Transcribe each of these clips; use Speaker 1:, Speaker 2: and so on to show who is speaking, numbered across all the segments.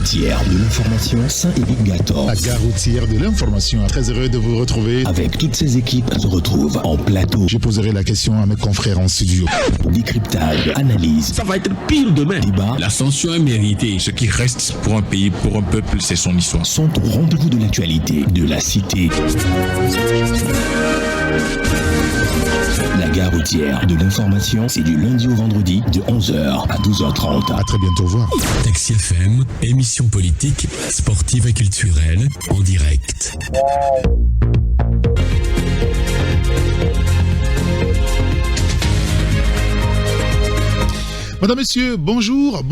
Speaker 1: routière de l'information Saint-Émile-Gator.
Speaker 2: La gare routière de l'information. Très heureux de vous retrouver.
Speaker 1: Avec toutes ses équipes, se retrouve en plateau.
Speaker 2: Je poserai la question à mes confrères en studio.
Speaker 1: Décryptage, analyse.
Speaker 3: Ça va être pire demain.
Speaker 1: Débat.
Speaker 3: L'ascension est méritée. Ce qui reste pour un pays, pour un peuple, c'est son histoire.
Speaker 1: Sont au rendez-vous de l'actualité, de la cité. La gare routière de l'information, c'est du lundi au vendredi de 11h à 12h30.
Speaker 2: À très bientôt, au revoir.
Speaker 4: Taxi FM, émission politique, sportive et culturelle, en direct.
Speaker 2: Madame, Messieurs, bonjour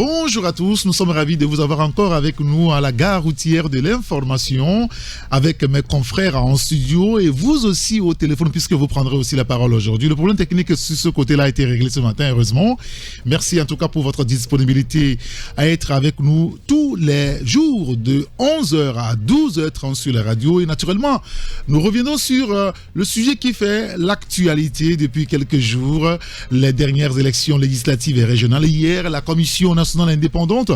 Speaker 2: à tous. Nous sommes ravis de vous avoir encore avec nous à la gare routière de l'information, avec mes confrères en studio et vous aussi au téléphone, puisque vous prendrez aussi la parole aujourd'hui. Le problème technique sur ce côté-là a été réglé ce matin, heureusement. Merci en tout cas pour votre disponibilité à être avec nous tous les jours de 11h à 12h30 sur la radio. Et naturellement, nous reviendrons sur le sujet qui fait l'actualité depuis quelques jours, les dernières élections législatives et régionales. Hier, la Commission nationale indépendante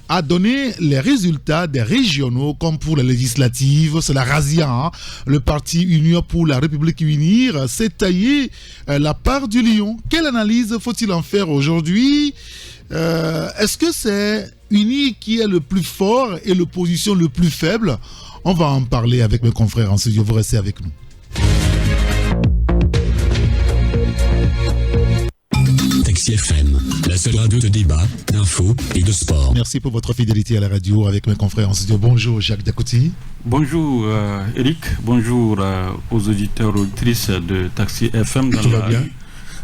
Speaker 2: a donné les résultats des régionaux comme pour les législatives. C'est la razzia. Hein. Le parti Union pour la République Unir s'est taillé la part du lion. Quelle analyse faut-il en faire aujourd'hui? Est-ce que c'est Uni qui est le plus fort et l'opposition le plus faible? On va en parler avec mes confrères en studio. Vous restez avec nous.
Speaker 4: Taxi FM, la seule radio de débat, d'infos et de sport.
Speaker 2: Merci pour votre fidélité à la radio avec mes confrères en studio. Bonjour Jacques Dakouti.
Speaker 5: Bonjour Eric, bonjour aux auditeurs et auditrices de Taxi FM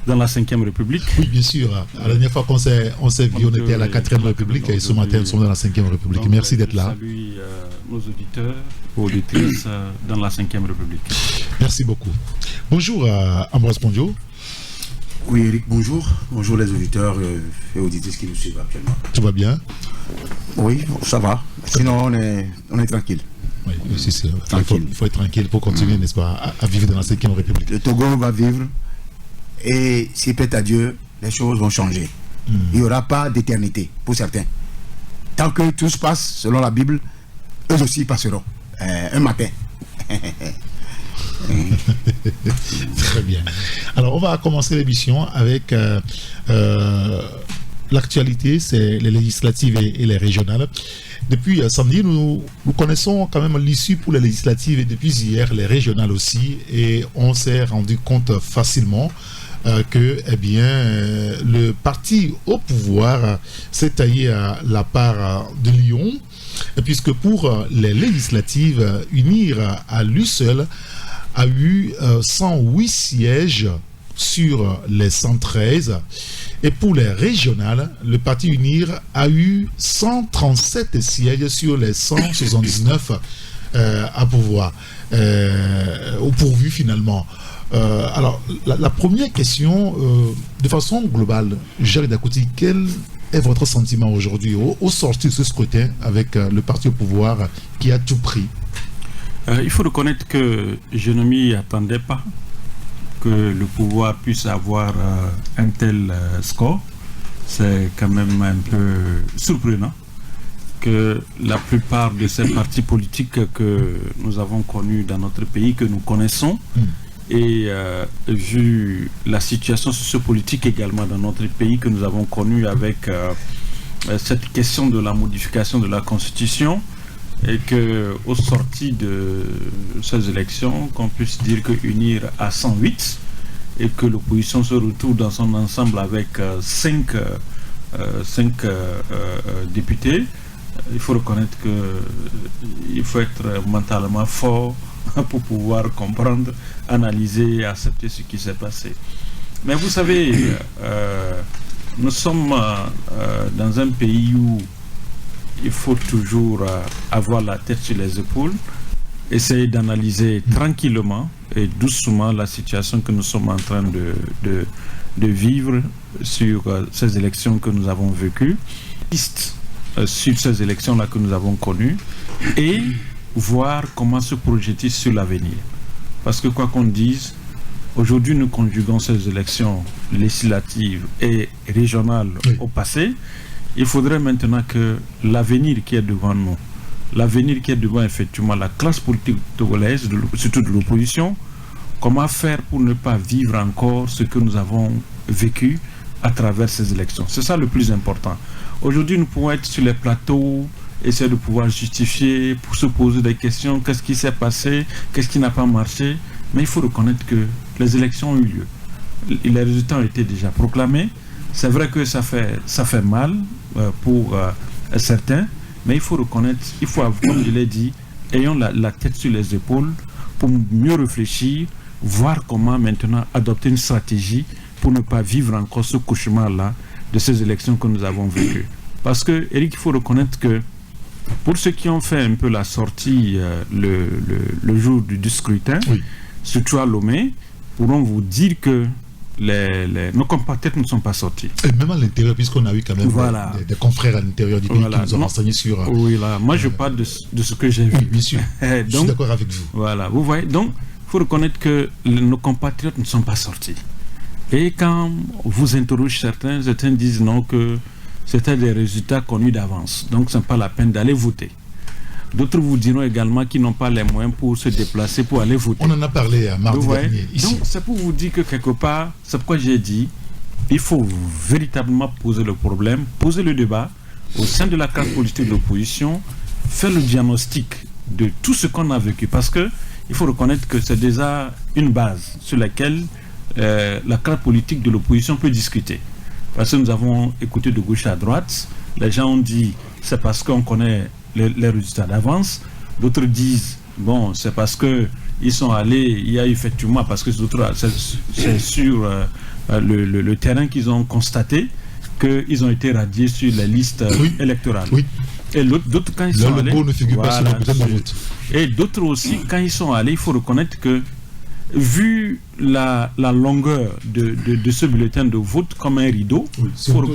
Speaker 5: dans la 5e République.
Speaker 2: Oui, bien sûr. La dernière fois qu'on s'est vu, on était à la 4e République et ce matin, nous sommes dans la 5e République.
Speaker 5: Donc,
Speaker 2: merci d'être là.
Speaker 5: Salut nos auditeurs et auditrices dans la 5e République.
Speaker 2: Merci beaucoup. Bonjour Ambroise Pondio.
Speaker 6: Oui, Eric, bonjour. Bonjour les auditeurs et auditrices qui nous suivent actuellement.
Speaker 2: Tout va bien?
Speaker 6: Oui, ça va. Sinon, on est tranquille.
Speaker 2: Oui, c'est ça. Il faut être tranquille pour continuer, n'est-ce pas, à vivre dans la 5e République.
Speaker 6: Le Togo va vivre et s'il plaît à Dieu, les choses vont changer. Il n'y aura pas d'éternité pour certains. Tant que tout se passe selon la Bible, eux aussi passeront. Un matin.
Speaker 2: Très bien. Alors, on va commencer l'émission avec l'actualité, c'est les législatives et les régionales. Depuis samedi, nous connaissons quand même l'issue pour les législatives et depuis hier, les régionales aussi. Et on s'est rendu compte facilement que le parti au pouvoir s'est taillé à la part de Lyon. Puisque pour les législatives, Unir à lui seul a eu 108 sièges sur les 113. Et pour les régionales, le parti Unir a eu 137 sièges sur les 179 à pouvoir, au pourvu finalement. Alors, la première question, de façon globale, Jacques Dakouti, quel est votre sentiment aujourd'hui au sortir de ce scrutin avec le parti au pouvoir qui a tout pris?
Speaker 5: Il faut reconnaître que je ne m'y attendais pas que le pouvoir puisse avoir un tel score. C'est quand même un peu surprenant que la plupart de ces partis politiques que nous avons connus dans notre pays, que nous connaissons, et vu la situation sociopolitique également dans notre pays que nous avons connue avec cette question de la modification de la Constitution, et qu'au sorti de ces élections, qu'on puisse dire que Unir à 108 et que l'opposition se retrouve dans son ensemble avec 5 députés, il faut reconnaître qu'il faut être mentalement fort pour pouvoir comprendre, analyser et accepter ce qui s'est passé. Mais vous savez, nous sommes dans un pays où il faut toujours avoir la tête sur les épaules, essayer d'analyser tranquillement et doucement la situation que nous sommes en train de vivre sur ces élections que nous avons vécues, sur ces élections-là que nous avons connues, et voir comment se projeter sur l'avenir. Parce que quoi qu'on dise, aujourd'hui nous conjuguons ces élections législatives et régionales au passé, il faudrait maintenant que l'avenir qui est devant nous, l'avenir qui est devant effectivement la classe politique togolaise, surtout de l'opposition, comment faire pour ne pas vivre encore ce que nous avons vécu à travers ces élections. C'est ça le plus important. Aujourd'hui, nous pouvons être sur les plateaux, essayer de pouvoir justifier, pour se poser des questions, qu'est-ce qui s'est passé, qu'est-ce qui n'a pas marché, mais il faut reconnaître que les élections ont eu lieu. Les résultats ont été déjà proclamés. C'est vrai que ça fait mal pour certains, mais il faut reconnaître, comme je l'ai dit, ayons la tête sur les épaules pour mieux réfléchir, voir comment maintenant adopter une stratégie pour ne pas vivre encore ce cauchemar-là de ces élections que nous avons vécues. Parce que, Eric, il faut reconnaître que pour ceux qui ont fait un peu la sortie le jour du scrutin,
Speaker 2: Oui.
Speaker 5: surtout à Lomé, pourront vous dire que nos compatriotes ne sont pas sortis.
Speaker 2: Et même à l'intérieur, puisqu'on a eu quand même
Speaker 5: Voilà.
Speaker 2: des confrères à l'intérieur du pays
Speaker 5: Voilà.
Speaker 2: qui nous ont renseigné sur...
Speaker 5: Oui, là, moi je parle de ce que j'ai vu.
Speaker 2: Oui, bien sûr. Je suis
Speaker 5: Donc,
Speaker 2: d'accord avec vous.
Speaker 5: voilà, vous voyez, donc il faut reconnaître que nos compatriotes ne sont pas sortis. Et quand vous interrogez certains disent non, que c'était des résultats connus d'avance. Donc ce n'est pas la peine d'aller voter. D'autres vous diront également qu'ils n'ont pas les moyens pour se déplacer, pour aller voter.
Speaker 2: On en a parlé mardi dernier, ici.
Speaker 5: Donc c'est pour vous dire que quelque part, c'est pourquoi j'ai dit, il faut véritablement poser le problème, poser le débat au sein de la classe politique de l'opposition, faire le diagnostic de tout ce qu'on a vécu. Parce que il faut reconnaître que c'est déjà une base sur laquelle la classe politique de l'opposition peut discuter. Parce que nous avons écouté de gauche à droite, les gens ont dit c'est parce qu'on connaît les résultats d'avance. D'autres disent bon, c'est parce que ils sont allés, il y a effectivement, parce que c'est sur le terrain qu'ils ont constaté qu'ils ont été radiés sur les listes électorales.
Speaker 2: Oui.
Speaker 5: Et d'autres, quand ils sont allés,
Speaker 2: ne figure pas sur le bulletin de vote.
Speaker 5: Et d'autres aussi, quand ils sont allés, il faut reconnaître que vu la longueur de ce bulletin de vote comme un rideau,
Speaker 2: surtout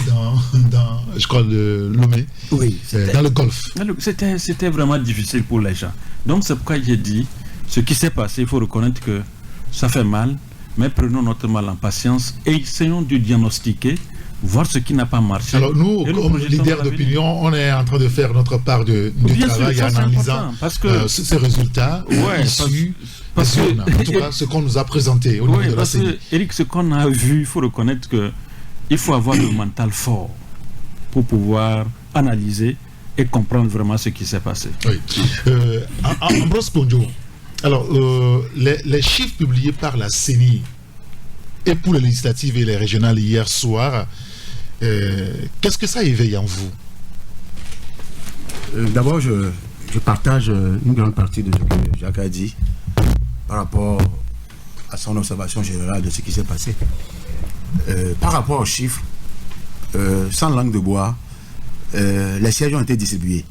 Speaker 2: dans je crois, le Lomé, dans le Golfe.
Speaker 5: C'était vraiment difficile pour les gens. Donc c'est pourquoi j'ai dit, ce qui s'est passé, il faut reconnaître que ça fait mal, mais prenons notre mal en patience et essayons de diagnostiquer, voir ce qui n'a pas marché.
Speaker 2: Alors nous, comme leader d'opinion, on est en train de faire notre part du travail en analysant ces résultats issus parce que, en tout cas, ce qu'on nous a présenté au niveau de la CENI.
Speaker 5: Eric, ce qu'on a vu, il faut reconnaître qu'il faut avoir le mental fort pour pouvoir analyser et comprendre vraiment ce qui s'est passé.
Speaker 2: Oui. Ambrose Ponjo, alors les chiffres publiés par la CENI et pour les législatives et les régionales hier soir, qu'est-ce que ça éveille en vous?
Speaker 6: D'abord, je partage une grande partie de ce que Jacques a dit par rapport à son observation générale de ce qui s'est passé. Par rapport aux chiffres, sans langue de bois, les sièges ont été distribués.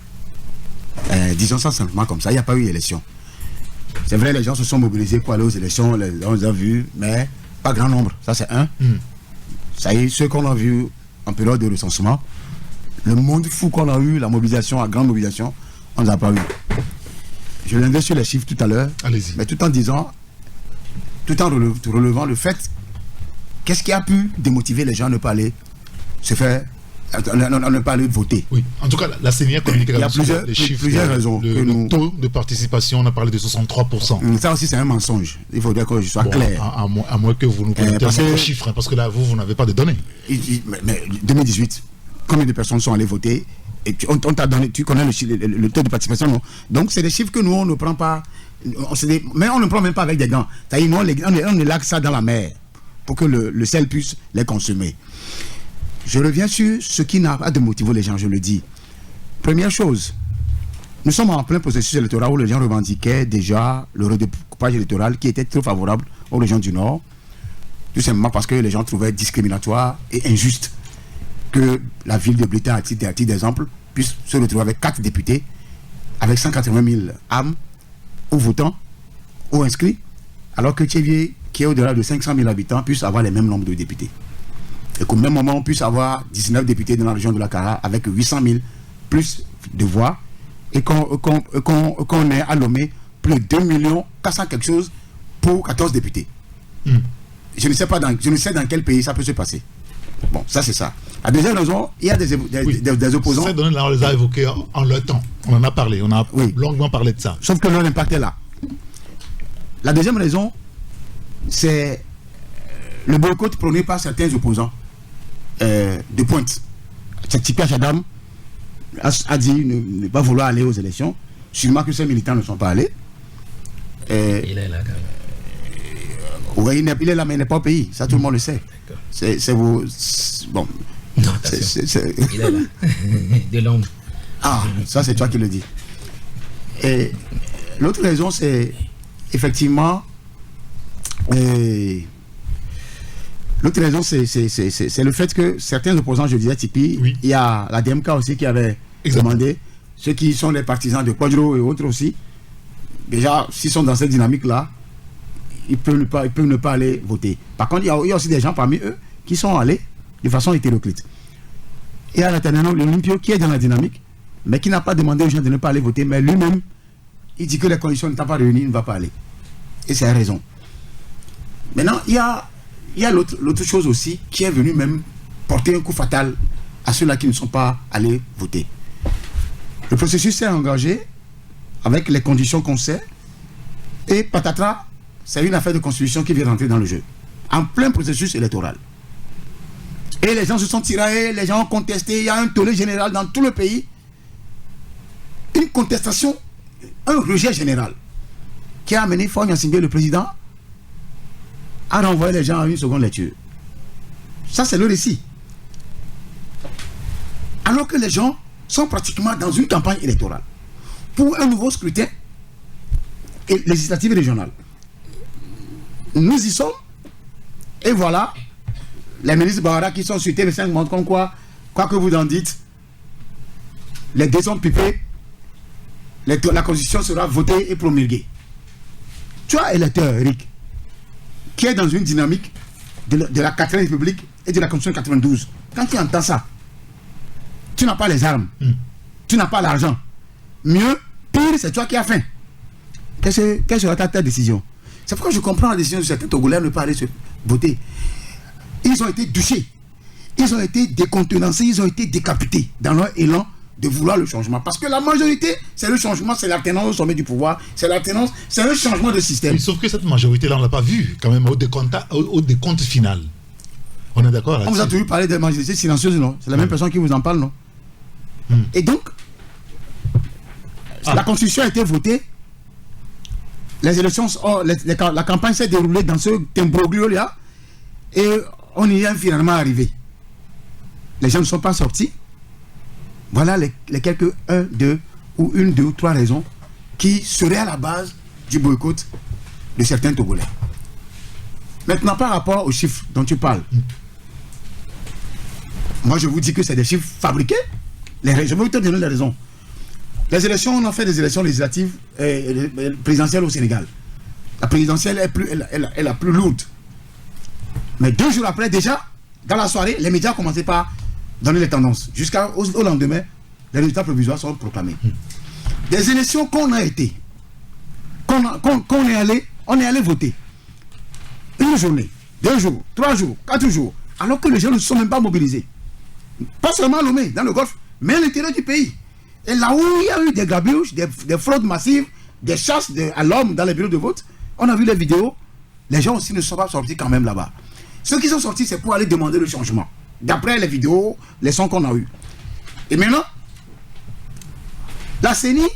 Speaker 6: Disons ça simplement comme ça, il n'y a pas eu d'élection. C'est vrai, les gens se sont mobilisés pour aller aux élections, on les a vus, mais pas grand nombre, ça c'est un. Ça y est, ceux qu'on a vus en période de recensement, le monde fou qu'on a eu, la mobilisation, la grande mobilisation, on ne l'a pas eu. Je viendrai sur les chiffres tout à l'heure, mais tout en disant, tout en relevant le fait, qu'est-ce qui a pu démotiver les gens à ne pas aller se faire, à ne pas aller voter.
Speaker 2: Oui, en tout cas, la CENI a communiqué sur les chiffres.
Speaker 6: Plusieurs raisons.
Speaker 2: Le taux de participation, on a parlé de 63%.
Speaker 6: Ça aussi, c'est un mensonge. Il faudrait que je sois clair.
Speaker 2: À moins que vous nous connaissiez les chiffres, parce que là, vous n'avez pas de données.
Speaker 6: Mais 2018, combien de personnes sont allées voter? Et on t'a donné, tu connais le taux de participation, non? Donc, c'est des chiffres que nous, on ne prend pas. Mais on ne prend même pas avec des gants. C'est-à-dire, on élague ça dans la mer pour que le sel puisse les consommer. Je reviens sur ce qui n'a pas de motiver les gens, je le dis. Première chose, nous sommes en plein processus électoral où les gens revendiquaient déjà le redécoupage électoral qui était trop favorable aux régions du Nord, tout simplement parce que les gens trouvaient discriminatoire et injuste que la ville de Bléta, à titre d'exemple, puisse se retrouver avec 4 députés, avec 180 000 âmes, ou votants, ou inscrits, alors que Tchévier, qui est au-delà de 500 000 habitants, puisse avoir les mêmes nombres de députés. Et qu'au même moment, on puisse avoir 19 députés dans la région de la Kara avec 800 000 plus de voix, et qu'on ait à Lomé plus de 2 400 quelque chose pour 14 députés. Je ne sais dans quel pays ça peut se passer. Bon, ça c'est ça. La deuxième raison, il y a des opposants.
Speaker 2: Ces données-là, on les a évoquées en leur temps. On en a parlé, on a longuement parlé de ça.
Speaker 6: Sauf que leur impact est là. La deuxième raison, c'est le boycott prôné par certains opposants de pointe. Tchèque Chadam a dit ne pas vouloir aller aux élections. Sûrement que ces militants ne sont pas allés.
Speaker 7: Il est là quand même.
Speaker 6: Oui, il est là, mais il n'est pas au pays. Ça, tout le monde le sait. C'est vous. Bon.
Speaker 7: Non, il est là. De l'ombre.
Speaker 6: Ah, ça, c'est toi qui le dis. Et l'autre raison, c'est effectivement. L'autre raison, c'est le fait que certains opposants, je disais, Tipeee, il y a la DMK aussi qui avait demandé, ceux qui sont les partisans de Quadro et autres aussi, déjà, s'ils sont dans cette dynamique-là, ils peuvent ne pas aller voter. Par contre, il y a aussi des gens parmi eux qui sont allés de façon hétéroclite. Et à l'Atenano, l'Olympio qui est dans la dynamique, mais qui n'a pas demandé aux gens de ne pas aller voter, mais lui-même, il dit que les conditions ne sont pas réunies, il ne va pas aller. Et c'est la raison. Maintenant, il y a l'autre chose aussi qui est venue même porter un coup fatal à ceux-là qui ne sont pas allés voter. Le processus s'est engagé avec les conditions qu'on sait, et patatras, c'est une affaire de constitution qui vient rentrer dans le jeu, en plein processus électoral. Et les gens se sont tiraillés, les gens ont contesté, il y a un tollé général dans tout le pays, une contestation, un rejet général, qui a amené Faure Gnassingbé, le président, à renvoyer les gens à une seconde lecture. Ça, c'est le récit. Alors que les gens sont pratiquement dans une campagne électorale pour un nouveau scrutin législatif et régional. Nous y sommes, et voilà, les ministres Bahara qui sont sur TV5 montrent comme quoi que vous en dites, les dés sont pipés, la constitution sera votée et promulguée. Tu as électeur, Eric, qui est dans une dynamique de la 4e République et de la Constitution 92. Quand tu entends ça, tu n'as pas les armes, tu n'as pas l'argent. Mieux, pire, c'est toi qui as faim. Quelle sera ta décision? C'est pourquoi je comprends la décision de certains Togolais de ne pas aller se voter. Ils ont été douchés, ils ont été décontenancés, ils ont été décapités dans leur élan de vouloir le changement. Parce que la majorité, c'est le changement, c'est l'alternance au sommet du pouvoir, c'est l'alternance, c'est le changement de système.
Speaker 2: Oui, sauf que cette majorité-là, on ne l'a pas vue quand même au décompte final. On est d'accord là-dessus.
Speaker 6: On vous a toujours parlé de majorité silencieuse, non? C'est la même personne qui vous en parle, non? Et donc, la Constitution a été votée, les élections, la campagne s'est déroulée dans ce imbroglio-là, et on y est finalement arrivé. Les gens ne sont pas sortis. Voilà les quelques 1, 2 ou 3 raisons qui seraient à la base du boycott de certains Togolais. Maintenant, par rapport aux chiffres dont tu parles, moi je vous dis que c'est des chiffres fabriqués. Je vais vous te donner les raisons. Les élections, on a fait des élections législatives et présidentielles au Sénégal. La présidentielle est la plus lourde. Mais 2 jours après, déjà, dans la soirée, les médias commençaient par donner les tendances. Jusqu'au lendemain, les résultats provisoires sont proclamés. Des élections qu'on a été, qu'on est allé voter. Une journée, 2 jours, 3 jours, 4 jours, alors que les gens ne se sont même pas mobilisés. Pas seulement à Lomé, dans le Golfe, mais à l'intérieur du pays. Et là où il y a eu des grabuges, des fraudes massives, des chasses à l'homme dans les bureaux de vote, on a vu les vidéos, les gens aussi ne sont pas sortis quand même là-bas. Ceux qui sont sortis, c'est pour aller demander le changement. D'après les vidéos, les sons qu'on a eus. Et maintenant, la CENI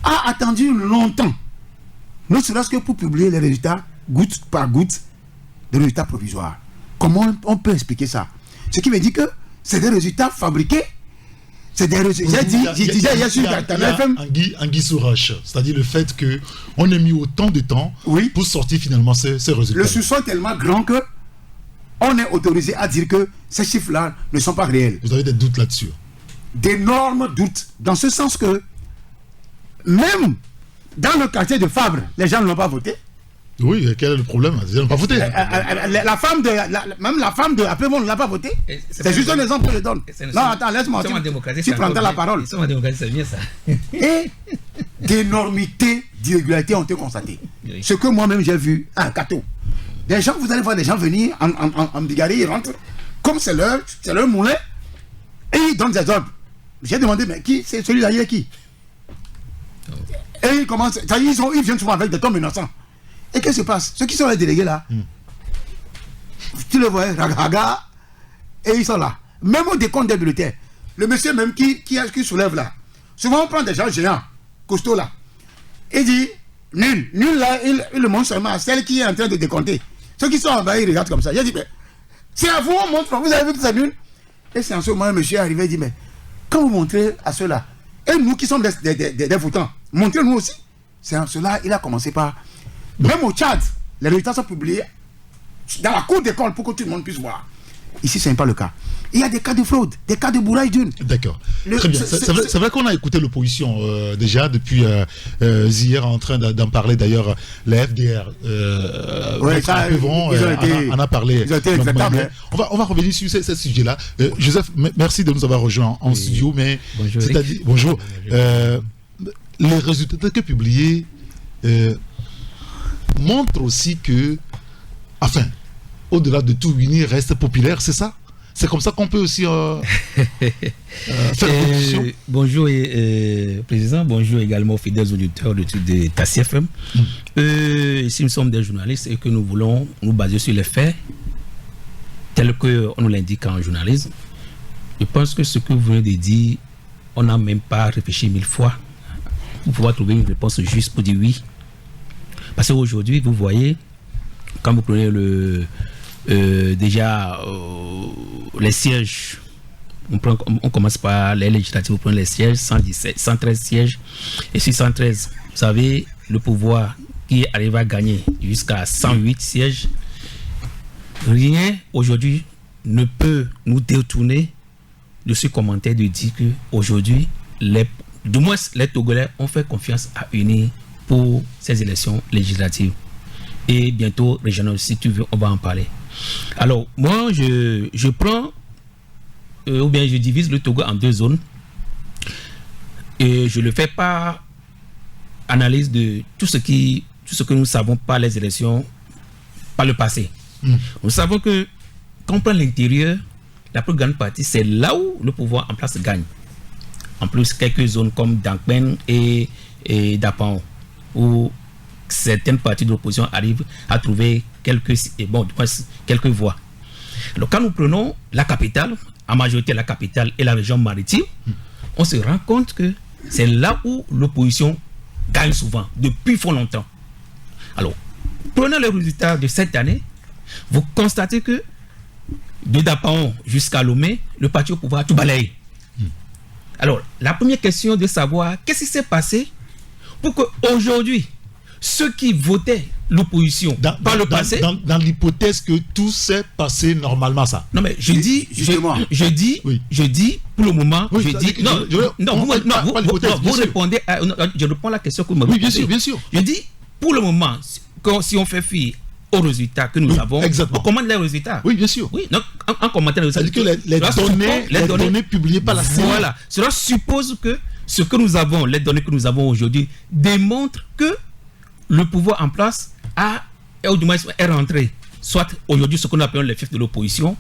Speaker 6: a attendu longtemps, ne serait-ce que pour publier les résultats, goutte par goutte, des résultats provisoires. Comment on peut expliquer ça? Ce qui veut dire que c'est des résultats fabriqués. C'est des résultats. J'ai dit hier sur FM.
Speaker 2: Anguille sous roche. C'est-à-dire le fait qu'on ait mis autant de temps pour sortir finalement ces résultats.
Speaker 6: Le soupçon est tellement grand que on est autorisé à dire que ces chiffres-là ne sont pas réels.
Speaker 2: Vous avez des doutes là-dessus?
Speaker 6: D'énormes doutes. Dans ce sens que, même dans le quartier de Fabre, les gens n'ont pas voté.
Speaker 2: Oui, quel est le problème? Ils n'ont pas voté.
Speaker 6: La femme de Appelmont ne l'a pas voté. C'est juste un exemple que je donne. Non, attends, laisse-moi. Tu prendras la parole.
Speaker 7: Ils sont en démocratie, c'est bien ça.
Speaker 6: Et d'énormités d'irrégularités ont été constatées. Oui. Ce que moi-même j'ai vu à Kato. Des gens, vous allez voir des gens venir en bigarré, ils rentrent, comme c'est leur moulin, et ils donnent des ordres. J'ai demandé, mais qui, c'est celui-là, il est qui? Et ils commencent, ils viennent souvent avec des tombes innocents. Et qu'est-ce qui se passe? Ceux qui sont les délégués là, tu le vois, raga, et ils sont là. Même au décompte des bulletins, le monsieur même qui soulève là, souvent on prend des gens géants, costauds là, et dit, nul là, il le montre seulement à celle qui est en train de décompter. Ceux qui sont en bas, ils regardent comme ça. Il dit, mais c'est à vous, on montre, vous avez vu que c'est nul. Et c'est en ce moment, un monsieur est arrivé et dit, mais quand vous montrez à ceux-là, et nous qui sommes des votants, montrez-nous aussi. C'est en cela, il a commencé par... Même au Tchad, les résultats sont publiés dans la cour d'école pour que tout le monde puisse voir. Ici, ce n'est pas le cas. Il y a des cas de fraude, des cas de bourrage d'une.
Speaker 2: D'accord. Très bien. C'est vrai qu'on a écouté l'opposition déjà depuis hier en train d'en parler. D'ailleurs, la FDR en a parlé. On va revenir sur ce sujet-là. Joseph, merci de nous avoir rejoints en studio. Mais
Speaker 7: bonjour.
Speaker 2: C'est-à-dire, bonjour. Les résultats que publiés montrent aussi que, enfin, au-delà de tout, Winnie reste populaire, c'est ça? C'est comme ça qu'on peut aussi faire l'opposition.
Speaker 7: Bonjour, Président. Bonjour également aux fidèles auditeurs de Tassi FM. Si nous sommes des journalistes et que nous voulons nous baser sur les faits, tels qu'on nous l'indique en journalisme, je pense que ce que vous venez de dire, on n'a même pas réfléchi 1000 fois pour pouvoir trouver une réponse juste pour dire oui. Parce qu'aujourd'hui, vous voyez, quand vous prenez les sièges, on commence par les législatives, vous prenez les sièges, 113 sièges, et sur 113, vous savez, le pouvoir qui arrive à gagner jusqu'à 108 sièges, rien aujourd'hui ne peut nous détourner de ce commentaire de dire que aujourd'hui, du moins les Togolais ont fait confiance à UNI pour ces élections législatives. Et bientôt, régional, si tu veux, on va en parler. Alors, moi, je prends, ou bien je divise le Togo en deux zones. Et je le fais par analyse de tout ce que nous savons par les élections, par le passé. Nous savons que, quand on prend l'intérieur, la plus grande partie, c'est là où le pouvoir en place gagne. En plus, quelques zones comme Dankben et Dapan, où certaines parties de l'opposition arrivent à trouver quelques voix. Alors, quand nous prenons la capitale, en majorité la capitale et la région maritime, on se rend compte que c'est là où l'opposition gagne souvent, depuis fort longtemps. Alors, prenons les résultats de cette année, vous constatez que de Dapaon jusqu'à Lomé, le parti au pouvoir a tout balayé. Alors, la première question de savoir qu'est-ce qui s'est passé pour qu'aujourd'hui, ceux qui votaient l'opposition par le passé...
Speaker 2: Dans l'hypothèse que tout s'est passé normalement, ça.
Speaker 7: Non, mais je dis, pour le moment, vous répondez à... Je réponds à la question que vous m'avez posée.
Speaker 2: Oui, bien sûr.
Speaker 7: Je dis, pour le moment, si on fait fi aux résultats que nous avons, on commande les résultats.
Speaker 2: Oui, bien sûr.
Speaker 7: Oui, donc, en commentant les résultats...
Speaker 2: C'est-à-dire que les données publiées par la CENI.
Speaker 7: Voilà. Cela suppose que ce que nous avons, les données que nous avons aujourd'hui, démontrent que le pouvoir en place ou du moins est rentré, soit aujourd'hui ce qu'on appelle les fiefs de l'opposition,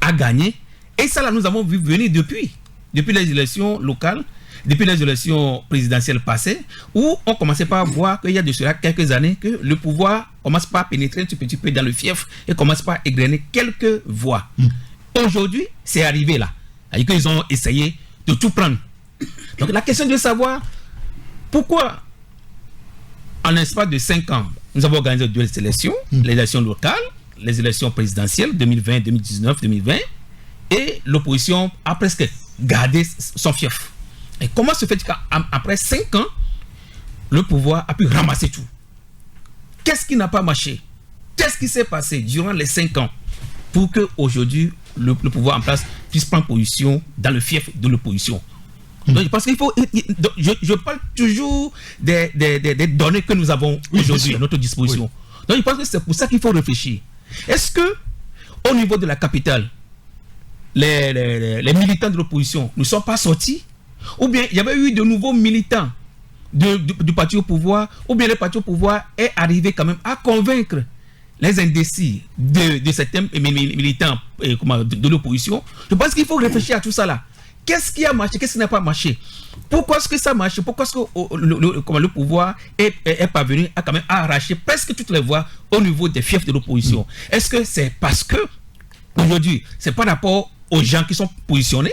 Speaker 7: a gagné. Et ça là, nous avons vu venir depuis les élections locales, depuis les élections présidentielles passées, où on commençait par voir qu'il y a de cela quelques années que le pouvoir commence par pénétrer un petit peu dans le fief et commence par égrener quelques voix. Aujourd'hui, c'est arrivé là. C'est-à-dire qu'ils ont essayé de tout prendre. Donc la question de savoir pourquoi en l'espace de 5 ans, nous avons organisé 2 élections, les élections locales, les élections présidentielles 2020, 2019, 2020, et l'opposition a presque gardé son fief. Et comment se fait-il qu'après 5 ans, le pouvoir a pu ramasser tout? Qu'est-ce qui n'a pas marché? Qu'est-ce qui s'est passé durant les 5 ans pour qu'aujourd'hui, le pouvoir en place puisse prendre position dans le fief de l'opposition? Donc, parce qu'il faut. Je parle toujours des données que nous avons aujourd'hui à notre disposition. Donc, je pense que c'est pour ça qu'il faut réfléchir. Est-ce que, au niveau de la capitale, les militants de l'opposition ne sont pas sortis? Ou bien il y avait eu de nouveaux militants du parti au pouvoir, ou bien le parti au pouvoir est arrivé quand même à convaincre les indécis de certains militants de l'opposition, je pense qu'il faut réfléchir à tout ça là. Qu'est-ce qui a marché, qu'est-ce qui n'a pas marché? Pourquoi est-ce que ça marche? Pourquoi est-ce que le pouvoir est parvenu à quand même arracher presque toutes les voix au niveau des fiefs de l'opposition? Est-ce que c'est parce que aujourd'hui, c'est par rapport aux gens qui sont positionnés?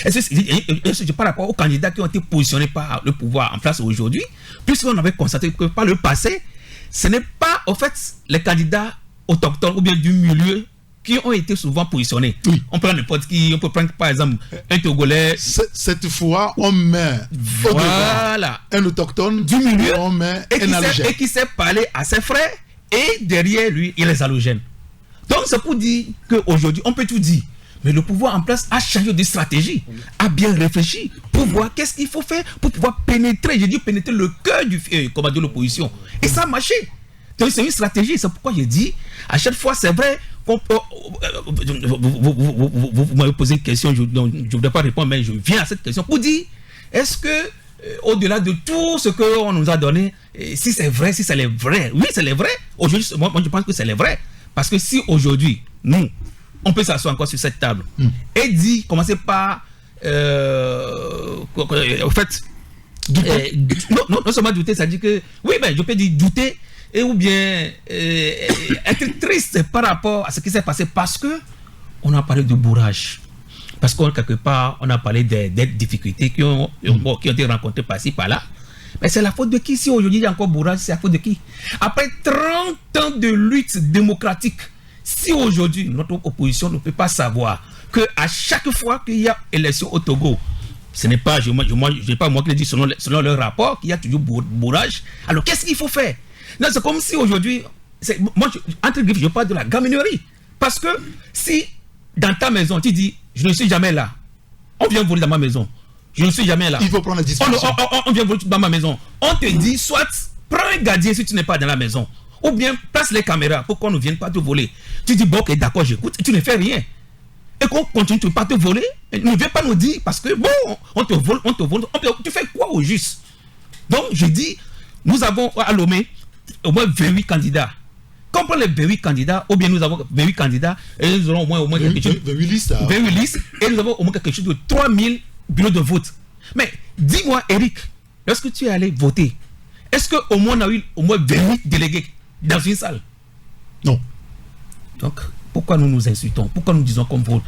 Speaker 7: Est-ce que c'est par rapport aux candidats qui ont été positionnés par le pouvoir en place aujourd'hui? Puisqu'on avait constaté que par le passé, ce n'est pas en fait les candidats autochtones ou bien du milieu qui ont été souvent positionnés.
Speaker 2: Oui.
Speaker 7: On prend n'importe qui, on peut prendre par exemple un Togolais.
Speaker 2: Cette fois, on met
Speaker 7: voilà
Speaker 2: un autochtone
Speaker 7: du milieu
Speaker 2: on met un allogène.
Speaker 7: et qui sait parler à ses frères, et derrière lui, il y a les halogènes. Donc c'est pour dire qu'aujourd'hui, on peut tout dire. Mais le pouvoir en place a changé de stratégie, a bien réfléchi pour voir qu'est-ce qu'il faut faire pour pouvoir pénétrer, j'ai dit pénétrer le cœur de l'opposition. Et ça a marché. Donc c'est une stratégie, c'est pourquoi j'ai dit, à chaque fois, c'est vrai, vous m'avez posé une question, je ne voudrais pas répondre, mais je viens à cette question pour dire, est-ce que, au-delà de tout ce qu'on nous a donné, si c'est vrai, si c'est les vrais, oui, c'est les vrais, aujourd'hui, moi je pense que c'est les vrais. Parce que si aujourd'hui, nous, on peut s'asseoir encore sur cette table et dire, commencer par, en fait, non seulement douter, ça dit que, oui, ben, je peux dire douter, et ou bien être triste par rapport à ce qui s'est passé parce que on a parlé de bourrage. Parce que quelque part, on a parlé des difficultés qui ont été rencontrées par-ci, par-là. Mais c'est la faute de qui? Si aujourd'hui il y a encore bourrage, c'est la faute de qui? Après 30 ans de lutte démocratique, si aujourd'hui notre opposition ne peut pas savoir qu'à chaque fois qu'il y a élection au Togo, ce n'est pas moi qui le dis selon leur rapport qu'il y a toujours bourrage, alors qu'est-ce qu'il faut faire? Non, c'est comme si aujourd'hui, moi, entre guillemets, je parle de la gaminerie. Parce que si dans ta maison, tu dis, je ne suis jamais là, on vient voler dans ma maison, je ne suis jamais là.
Speaker 2: Il faut prendre la disposition.
Speaker 7: On vient voler dans ma maison. On te dit, soit prends un gardien si tu n'es pas dans la maison, ou bien place les caméras pour qu'on ne vienne pas te voler. Tu dis, bon, ok, d'accord, j'écoute, et tu ne fais rien. Et qu'on continue de ne pas te voler, ne viens pas nous dire, parce que bon, on te vole, tu fais quoi au juste? Donc, je dis, nous avons à Lomé au moins 28 candidats. Quand on prend les 28 candidats, ou bien nous avons 28 candidats, et nous aurons au moins quelque chose.
Speaker 2: 28 listes.
Speaker 7: 28 listes, et nous avons au moins quelque chose de 3000 bureaux de vote. Mais dis-moi, Eric, lorsque tu es allé voter, est-ce qu'au moins on a eu au moins 28 délégués dans une salle?
Speaker 2: Non.
Speaker 7: Donc, pourquoi nous nous insultons? Pourquoi nous disons qu'on vote?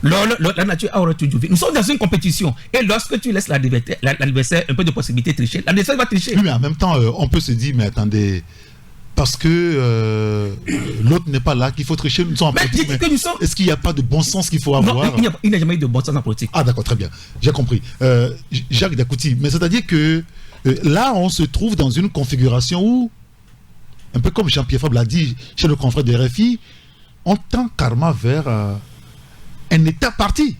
Speaker 7: La nature a toujours vu. Nous sommes dans une compétition. Et lorsque tu laisses l'adversaire un peu de possibilité de tricher, l'adversaire va tricher.
Speaker 2: Oui, mais en même temps, on peut se dire, mais attendez, parce que l'autre n'est pas là, qu'il faut tricher, nous sommes en politique. Est-ce qu'il n'y a pas de bon sens qu'il faut avoir?
Speaker 7: Non, il n'y a jamais eu de bon sens en politique.
Speaker 2: Ah d'accord, très bien. J'ai compris. Jacques Dakouti, mais c'est-à-dire que là, on se trouve dans une configuration où, un peu comme Jean-Pierre Fabre l'a dit chez le confrère de RFI, on tend carrément vers un État parti.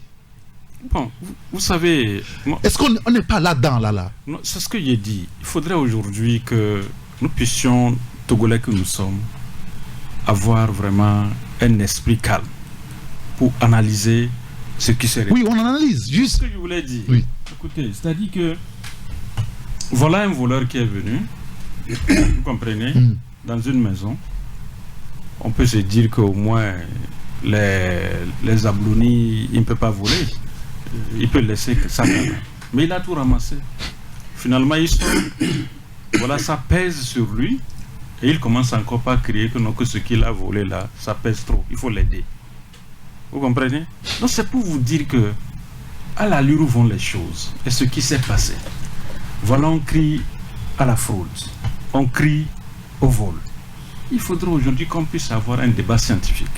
Speaker 5: Bon, vous savez...
Speaker 2: Est-ce qu'on n'est pas là-dedans, là?
Speaker 5: C'est ce que j'ai dit. Il faudrait aujourd'hui que nous puissions, Togolais que nous sommes, avoir vraiment un esprit calme pour analyser ce qui serait.
Speaker 2: Oui, on analyse, juste.
Speaker 5: Ce que je voulais dire.
Speaker 2: Oui.
Speaker 5: Écoutez, c'est-à-dire que voilà un voleur qui est venu, vous comprenez, dans une maison. On peut se dire qu'au moins les ablounis, il ne peut pas voler. Il peut laisser ça. Mais il a tout ramassé. Finalement, il sort. Voilà, ça pèse sur lui. Et il commence encore pas à crier que non, que ce qu'il a volé là, ça pèse trop. Il faut l'aider. Vous comprenez? Donc c'est pour vous dire que à l'allure où vont les choses et ce qui s'est passé. Voilà, on crie à la fraude. On crie au vol. Il faudrait aujourd'hui qu'on puisse avoir un débat scientifique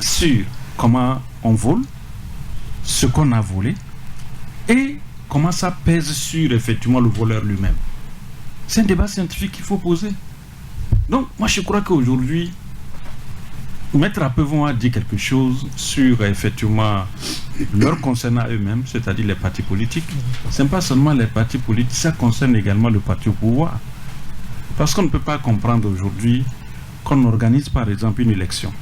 Speaker 5: sur comment on vole, ce qu'on a volé et comment ça pèse sur effectivement le voleur lui-même. C'est un débat scientifique qu'il faut poser. Donc moi je crois qu'aujourd'hui Maître Apevon a dit quelque chose sur effectivement leur concernant eux-mêmes, c'est-à-dire les partis politiques. Ce n'est pas seulement les partis politiques, ça concerne également le parti au pouvoir. Parce qu'on ne peut pas comprendre aujourd'hui qu'on organise par exemple une élection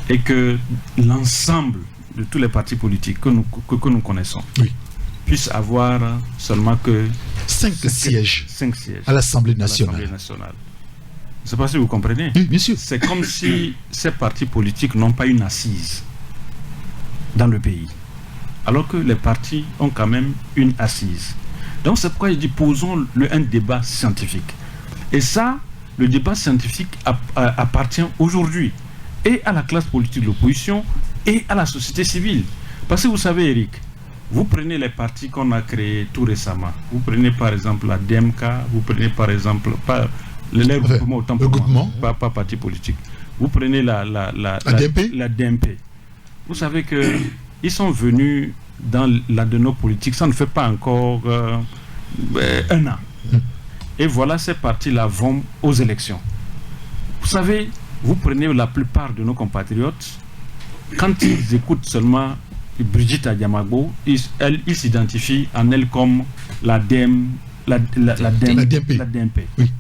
Speaker 5: et que l'ensemble de tous les partis politiques que nous connaissons puissent avoir seulement que
Speaker 2: 5 sièges à l'Assemblée nationale.
Speaker 5: Je ne sais pas si vous comprenez.
Speaker 2: Oui, bien sûr.
Speaker 5: C'est comme si ces partis politiques n'ont pas une assise dans le pays. Alors que les partis ont quand même une assise. Donc c'est pourquoi je dis posons un débat scientifique. Et ça, le débat scientifique appartient aujourd'hui et à la classe politique de l'opposition et à la société civile. Parce que vous savez, Eric, vous prenez les partis qu'on a créés tout récemment. Vous prenez par exemple la DMK, vous prenez par exemple les groupements, autant pour moi, pas parti politique. Vous prenez la DMP. Vous savez que ils sont venus dans l'adeno politique, ça ne fait pas encore un an. Et voilà, ces partis-là vont aux élections. Vous savez, vous prenez la plupart de nos compatriotes, quand ils écoutent seulement Brigitte Adiamago, ils s'identifient en elle comme la DMP.
Speaker 2: Oui.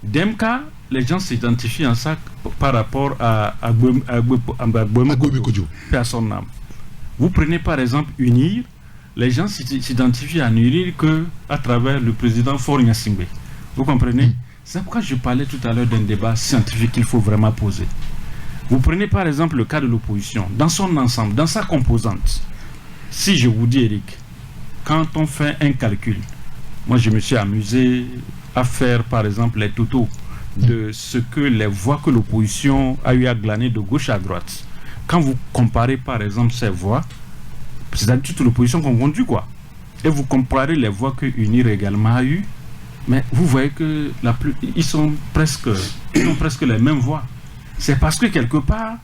Speaker 5: DMK, les gens s'identifient en ça par rapport à Agboemekodjo, à son âme. Vous prenez par exemple UNIR, les gens s'identifient à UNIR qu'à travers le président Faure Gnassingbé. Vous comprenez? C'est pourquoi je parlais tout à l'heure d'un débat scientifique qu'il faut vraiment poser. Vous prenez par exemple le cas de l'opposition, dans son ensemble, dans sa composante. Si je vous dis, Eric, quand on fait un calcul, moi je me suis amusé à faire par exemple les totaux de ce que les voix que l'opposition a eu à glaner de gauche à droite. Quand vous comparez par exemple ces voix, c'est-à-dire toute l'opposition confondue quoi, et vous comparez les voix que UNIR également a eu, mais vous voyez que ils ont presque les mêmes voix. C'est parce que quelque part,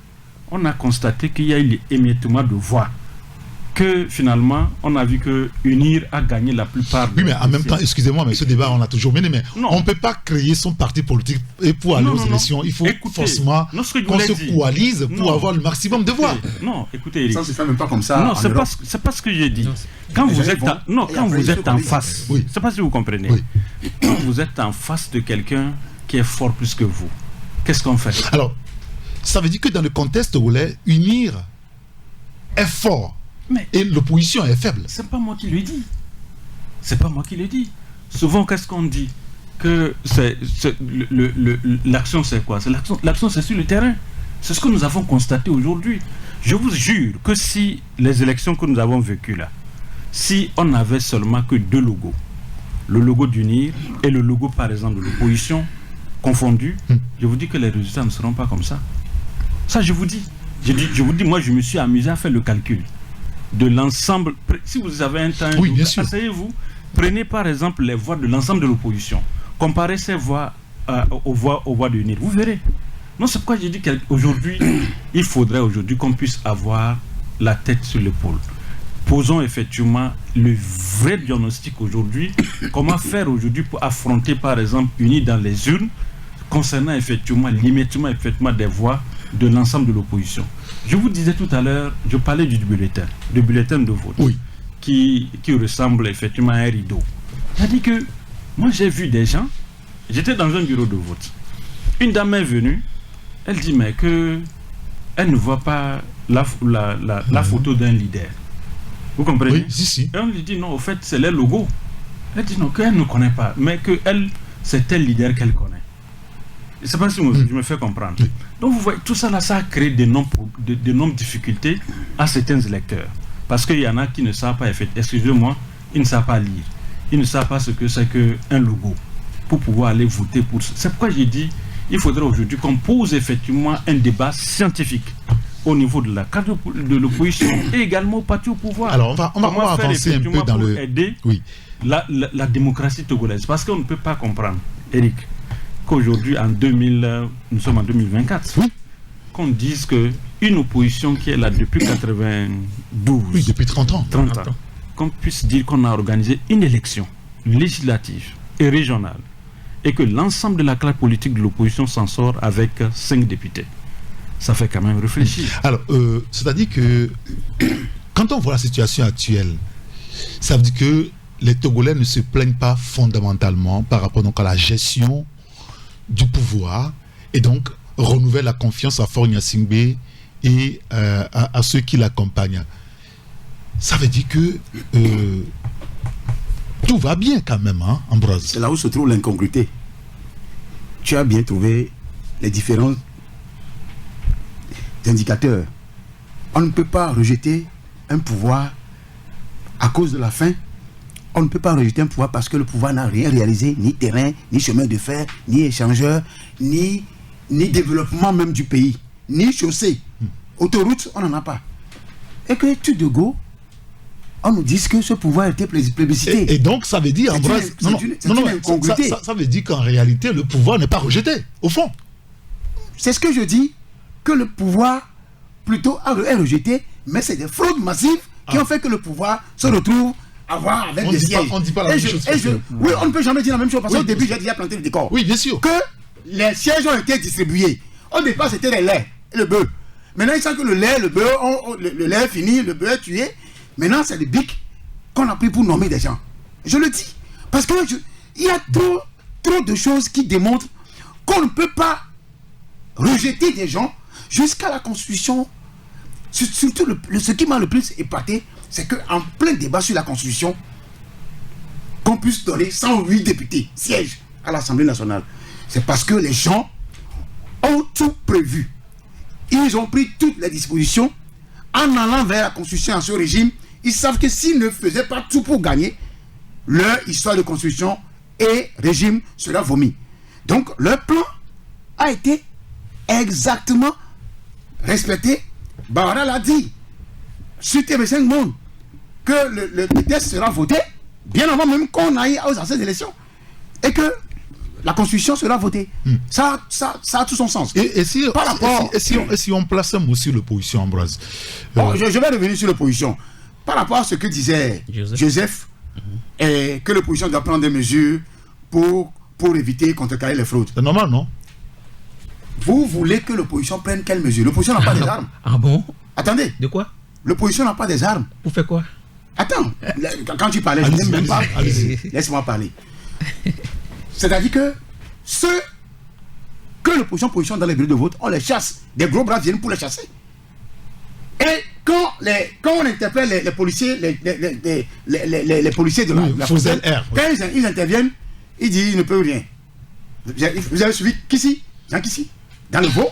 Speaker 5: on a constaté qu'il y a eu l'émiettement de voix. Que finalement, on a vu que UNIR a gagné la plupart.
Speaker 2: Oui, mais en même temps, excusez-moi, mais ce débat, on l'a toujours mené, mais on ne peut pas créer son parti politique et pour aller aux élections, il faut forcément qu'on se coalise pour avoir le maximum de voix.
Speaker 5: Non, écoutez, Eric.
Speaker 6: Ça ne se fait même pas comme ça.
Speaker 5: Non, c'est pas ce que j'ai dit. Quand vous êtes en face, je ne sais pas si vous comprenez, quand vous êtes en face de quelqu'un qui est fort plus que vous, qu'est-ce qu'on fait?
Speaker 2: Alors, ça veut dire que dans le contexte où UNIR est fort, et l'opposition est faible.
Speaker 5: C'est pas moi qui le dis. C'est pas moi qui le dis. Souvent, qu'est-ce qu'on dit? Que l'action, c'est quoi? L'action, c'est sur le terrain. C'est ce que nous avons constaté aujourd'hui. Je vous jure que si les élections que nous avons vécues là, si on avait seulement que deux logos, le logo d'UNIR et le logo, par exemple, de l'opposition, confondus, je vous dis que les résultats ne seront pas comme ça. Ça, je vous dis. Je vous dis, moi, je me suis amusé à faire le calcul de l'ensemble. Si vous avez un temps, asseyez-vous, prenez par exemple les voix de l'ensemble de l'opposition, comparez ces voix aux voix de l'UNIR, vous verrez. Non, c'est pourquoi je dis qu'aujourd'hui, il faudrait aujourd'hui qu'on puisse avoir la tête sur l'épaule. Posons effectivement le vrai diagnostic aujourd'hui, comment faire aujourd'hui pour affronter par exemple UNIR dans les urnes, concernant effectivement l'émiettement des voix de l'ensemble de l'opposition. Je vous disais tout à l'heure, je parlais du bulletin de vote, qui ressemble effectivement à un rideau. C'est-à-dire que moi j'ai vu des gens, j'étais dans un bureau de vote. Une dame est venue, elle dit mais que elle ne voit pas la photo d'un leader. Vous comprenez?
Speaker 2: Oui, si.
Speaker 5: Et on lui dit non, au fait c'est les logos. Elle dit non, qu'elle ne connaît pas, mais que elle, c'est tel leader qu'elle connaît. Je ne sais pas si je me fais comprendre. Donc vous voyez, tout ça là, ça a créé d'énormes difficultés à certains électeurs. Parce qu'il y en a qui ne savent pas, excusez-moi, ils ne savent pas lire. Ils ne savent pas ce que c'est qu'un logo pour pouvoir aller voter pour ça. C'est pourquoi j'ai dit, il faudrait aujourd'hui qu'on pose effectivement un débat scientifique au niveau de la carte de l'opposition et également au parti au pouvoir.
Speaker 2: Alors on va avancer un peu dans le...
Speaker 5: aider la démocratie togolaise. Parce qu'on ne peut pas comprendre, Eric, qu'aujourd'hui, nous sommes en 2024, qu'on dise qu'une opposition qui est là depuis 92,
Speaker 2: depuis 30 ans,
Speaker 5: qu'on puisse dire qu'on a organisé une élection législative et régionale et que l'ensemble de la classe politique de l'opposition s'en sort avec 5 députés. Ça fait quand même réfléchir.
Speaker 2: Alors, c'est-à-dire que quand on voit la situation actuelle, ça veut dire que les Togolais ne se plaignent pas fondamentalement par rapport donc à la gestion du pouvoir et donc renouvelle la confiance à Faure Gnassingbé et à ceux qui l'accompagnent. Ça veut dire que tout va bien quand même, hein, Ambroise.
Speaker 6: C'est là où se trouve l'incongruité. tu as bien trouvé les différents indicateurs. On ne peut pas rejeter un pouvoir à cause de la faim. On ne peut pas rejeter un pouvoir parce que le pouvoir n'a rien réalisé, ni terrain, ni chemin de fer, ni échangeur, ni développement même du pays, ni chaussée. Autoroute, on n'en a pas. Et que tu de go, on nous dit que ce pouvoir était plébiscité.
Speaker 2: Et donc, ça veut dire, Ambroise, ça veut dire qu'en réalité, le pouvoir n'est pas rejeté, au fond.
Speaker 6: C'est ce que je dis, que le pouvoir plutôt est rejeté, mais c'est des fraudes massives qui ont fait que le pouvoir se retrouve avec des sièges.
Speaker 2: On ne dit pas la même chose.
Speaker 6: Oui, on ne peut jamais dire la même chose parce qu'au début, j'ai déjà planté le décor.
Speaker 2: Oui, bien sûr.
Speaker 6: Que les sièges ont été distribués. Au départ, c'était les laits et le bœuf. Maintenant, ils savent que le lait, le bœuf, le lait est fini, le bœuf est tué. Maintenant, c'est le bic qu'on a pris pour nommer des gens. Je le dis. Parce que il y a trop de choses qui démontrent qu'on ne peut pas rejeter des gens jusqu'à la Constitution. Surtout, ce qui m'a le plus épaté, c'est qu'en plein débat sur la Constitution, qu'on puisse donner 108 députés sièges à l'Assemblée nationale. C'est parce que les gens ont tout prévu. Ils ont pris toutes les dispositions en allant vers la Constitution en ce régime. Ils savent que s'ils ne faisaient pas tout pour gagner, leur histoire de Constitution et régime sera vomi. Donc, leur plan a été exactement respecté. Bahara l'a dit sur TV5 Monde que le texte sera voté bien avant même qu'on aille aux anciennes élections et que la Constitution sera votée. Ça a tout son sens.
Speaker 2: Et si on place un mot sur l'opposition, Ambroise,
Speaker 6: je vais revenir sur l'opposition. Par rapport à ce que disait Joseph, et que l'opposition doit prendre des mesures pour éviter, contrecarrer les fraudes.
Speaker 2: C'est normal, non?
Speaker 6: Vous voulez que l'opposition prenne quelles mesures? L'opposition n'a pas des armes.
Speaker 7: Ah bon?
Speaker 6: Attendez.
Speaker 7: De quoi?
Speaker 6: L'opposition n'a pas des armes.
Speaker 7: Pour faire quoi?
Speaker 6: Attends, quand tu parlais, je n'aime même pas. Laisse-moi parler. C'est-à-dire que ceux que l'opposition dans les bureaux de vote, on les chasse. Des gros bras viennent pour les chasser. Et quand on interpelle les policiers, les policiers de la FOSEL, quand ils interviennent, ils disent qu'ils ne peuvent rien. Vous avez suivi Kissi, Jean Kissi, dans le Vaud.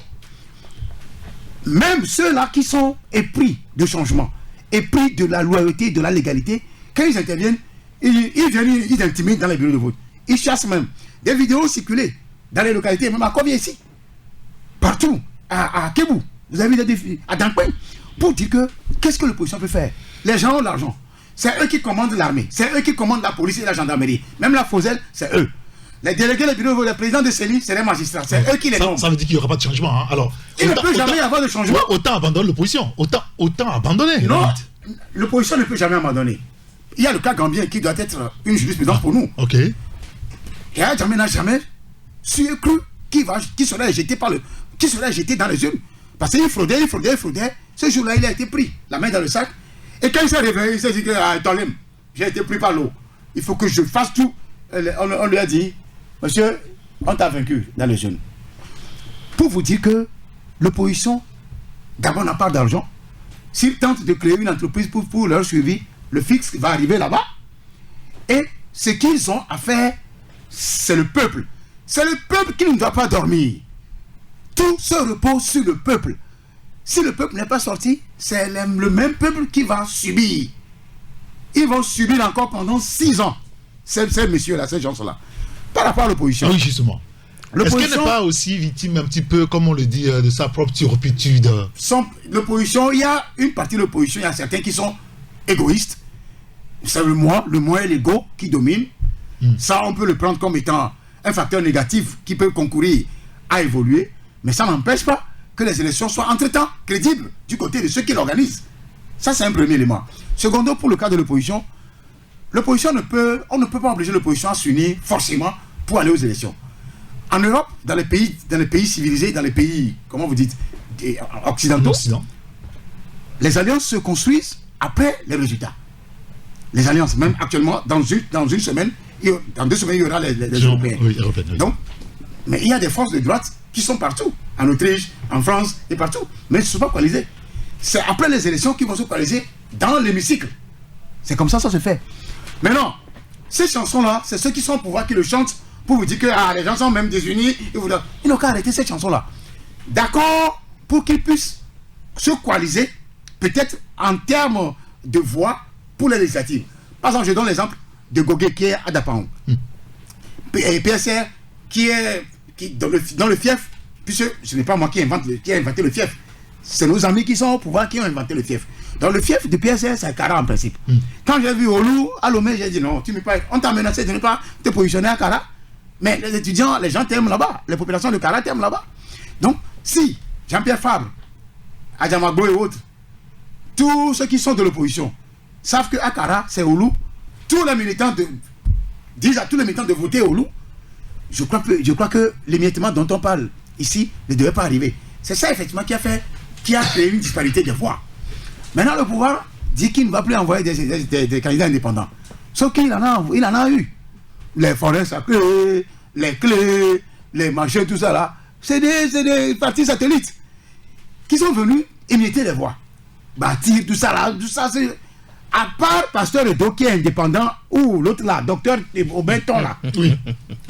Speaker 6: Même ceux-là qui sont épris de changement, épris de la loyauté, de la légalité, quand ils interviennent, ils viennent, ils intimident dans les bureaux de vote. Ils chassent même. Des vidéos circulées dans les localités, même à Kovia ici, partout, à Kébou, vous avez des défis, à Dankwen, pour dire que qu'est-ce que l'opposition peut faire? Les gens ont l'argent. C'est eux qui commandent l'armée, c'est eux qui commandent la police et la gendarmerie. Même la FOSEL, c'est eux. Les délégués, les bureaux, les présidents de CENI, c'est les magistrats. C'est eux qui les nomment.
Speaker 2: Ça veut dire qu'il n'y aura pas de changement. Hein. Alors,
Speaker 6: il ne peut jamais y avoir de changement.
Speaker 2: Autant abandonner l'opposition. Autant abandonner.
Speaker 6: Non, l'opposition ne peut jamais abandonner. Il y a le cas Gambien qui doit être une jurisprudence pour nous.
Speaker 2: Ok.
Speaker 6: Et Adjamé n'a jamais cru qui serait jeté dans les urnes. Parce qu'il fraudait. Ce jour-là, il a été pris, la main dans le sac. Et quand il s'est réveillé, il s'est dit que j'ai été pris par l'eau. Il faut que je fasse tout. On lui a dit, monsieur, on t'a vaincu dans les jeunes. Pour vous dire que l'opposition, d'abord, n'a pas d'argent. S'ils tentent de créer une entreprise pour leur suivi, le fixe va arriver là-bas. Et ce qu'ils ont à faire, c'est le peuple. C'est le peuple qui ne doit pas dormir. Tout se repose sur le peuple. Si le peuple n'est pas sorti, c'est le même peuple qui va subir. Ils vont subir encore pendant 6 ans. Ces messieurs-là, ces gens-là. Par rapport à l'opposition.
Speaker 2: Oui, justement. Est-ce qu'elle n'est pas aussi victime, un petit peu, comme on le dit, de sa propre turpitude?
Speaker 6: L'opposition, il y a une partie de l'opposition, il y a certains qui sont égoïstes. C'est le moi et l'ego qui dominent. Ça, on peut le prendre comme étant un facteur négatif qui peut concourir à évoluer. Mais ça n'empêche pas que les élections soient entre-temps crédibles du côté de ceux qui l'organisent. Ça, c'est un premier élément. Secondo, pour le cas de l'opposition, on ne peut pas obliger l'opposition à s'unir forcément pour aller aux élections. En Europe, dans les pays civilisés, dans les pays, comment vous dites, occidentaux, les alliances se construisent après les résultats. Les alliances, même actuellement, dans une semaine, dans 2 semaines, il y aura les Européens.
Speaker 2: Oui.
Speaker 6: Donc, mais il y a des forces de droite qui sont partout, en Autriche, en France et partout, mais ils ne sont pas coalisés. C'est après les élections qu'ils vont se coaliser dans l'hémicycle. C'est comme ça se fait. Maintenant, ces chansons-là, c'est ceux qui sont au pouvoir qui le chantent pour vous dire que les gens sont même désunis. Ils n'ont qu'à arrêter cette chanson-là. D'accord, pour qu'ils puissent se coaliser, peut-être en termes de voix pour les législatives. Par exemple, je donne l'exemple de Gogué qui est à Dapaon. Et PSR qui est dans le fief, puisque ce n'est pas moi qui ai inventé le fief. C'est nos amis qui sont au pouvoir qui ont inventé le fief. Dans le fief de PSR, c'est Kara en principe. Quand j'ai vu Olou à Lomé, j'ai dit non, on t'a menacé de ne pas te positionner à Kara. Mais les étudiants, les gens t'aiment là-bas. Les populations de Kara t'aiment là-bas. Donc, si Jean-Pierre Fabre, Adjamagbo et autres, tous ceux qui sont de l'opposition savent que à Kara, c'est Olou, tous les militants disent à tous les militants de voter Olou, je crois que l'émiettement dont on parle ici ne devait pas arriver. C'est ça effectivement qui a créé une disparité des voix. Maintenant le pouvoir dit qu'il ne va plus envoyer des candidats indépendants. Sauf qu'il en a eu. Les forêts sacrées, les clés, les machins, tout ça là. C'est des partis satellites qui sont venus émietter les voix. Bâtir, tout ça là, tout ça c'est... À part Pasteur Edo qui est indépendant, ou l'autre là, docteur Aubenton là. Oui.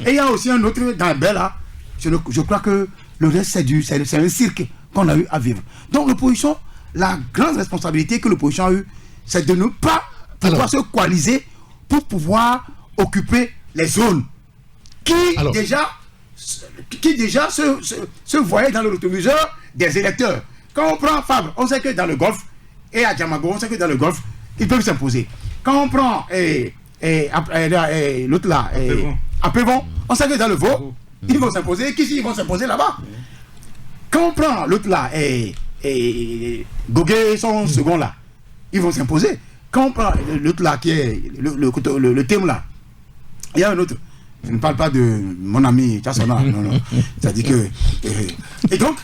Speaker 6: Et il y a aussi un autre dans Bel là. Je crois que le reste c'est un cirque qu'on a eu à vivre. Donc l'opposition, la grande responsabilité que l'opposition a eue, c'est de ne pas pouvoir se coaliser pour pouvoir occuper les zones qui déjà se voyaient dans le rétroviseur des électeurs. Quand on prend Fabre, on sait que dans le Golfe, et à Djamago, on sait que dans le Golfe, ils peuvent s'imposer. Quand on prend l'autre là, à Pévon, on sait que dans le Vaud, ils vont s'imposer. Qu'ici, ils vont s'imposer là-bas. Quand on prend l'autre là, Gogué, son second là, ils vont s'imposer. Quand on prend l'autre là, qui est le thème là, il y a un autre. Je ne parle pas de mon ami Tchassona. Non. C'est-à-dire que. Et donc,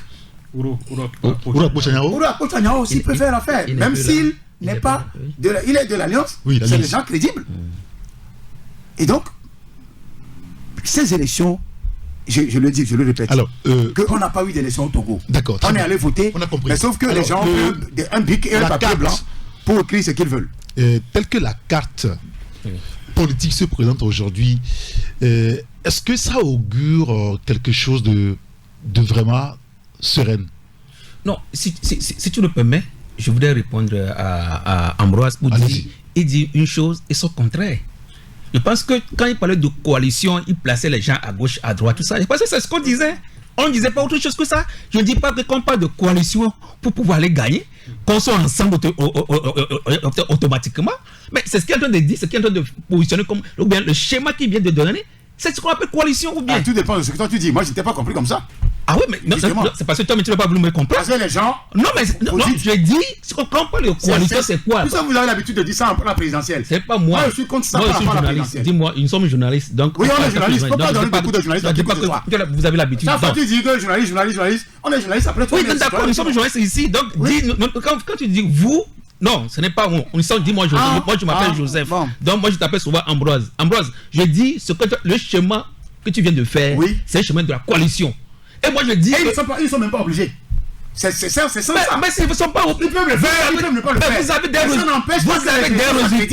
Speaker 2: Oura
Speaker 6: Pochanyao aussi peut faire l'affaire, même s'il n'est pas il est de l'Alliance, c'est des gens crédibles. Et donc, ces élections, je le dis, je le répète, qu'on n'a pas eu d'élection au Togo.
Speaker 2: D'accord.
Speaker 6: On est allé voter,
Speaker 2: on a compris.
Speaker 6: Mais sauf que les gens ont un bic et un papier blanc pour écrire ce qu'ils veulent.
Speaker 2: Telle que la carte politique se présente aujourd'hui, est-ce que ça augure quelque chose de vraiment sereine?
Speaker 7: Non, si tu le permets, je voudrais répondre à Ambroise pour dire, il dit une chose et son contraire. Je pense que quand il parlait de coalition, il plaçait les gens à gauche, à droite, tout ça. Je pense que c'est ce qu'on disait. On ne disait pas autre chose que ça. Je ne dis pas que quand on parle de coalition pour pouvoir les gagner, qu'on soit ensemble automatiquement. Mais c'est ce qu'il est en train de dire, ce qu'il est en train de positionner comme ou bien le schéma qu'il vient de donner. C'est ce qu'on appelle coalition ou bien.
Speaker 6: Tout dépend de ce que toi tu dis. Moi, je n'étais pas compris comme ça.
Speaker 7: Ah oui, mais non, c'est parce que toi, mais tu n'as pas voulu me comprendre.
Speaker 6: Parce que les gens.
Speaker 7: Non, mais je dis, quand on parle de coalition, c'est quoi?
Speaker 6: Pourquoi vous avez l'habitude de dire ça en la présidentielle?
Speaker 7: C'est pas moi.
Speaker 6: Moi, je suis contre ça par rapport à la présidentielle.
Speaker 7: Dis-moi, nous sommes journalistes. Donc,
Speaker 6: oui, on est journalistes. Pourquoi donner beaucoup de journalistes?
Speaker 7: Vous avez l'habitude.
Speaker 6: Chaque fois tu dis que journaliste, on est journaliste après.
Speaker 7: Oui, d'accord, nous sommes journalistes ici. Donc, quand tu dis vous. Non, ce n'est pas moi. Dis-moi, moi je m'appelle Joseph. Bon. Donc moi je t'appelle souvent Ambroise. Ambroise, je dis le chemin que tu viens de faire, c'est le chemin de la coalition. Et moi je dis.
Speaker 6: Ils ne sont même pas obligés. C'est ça.
Speaker 7: Mais s'ils ne sont pas obligés,
Speaker 6: ils peuvent le faire.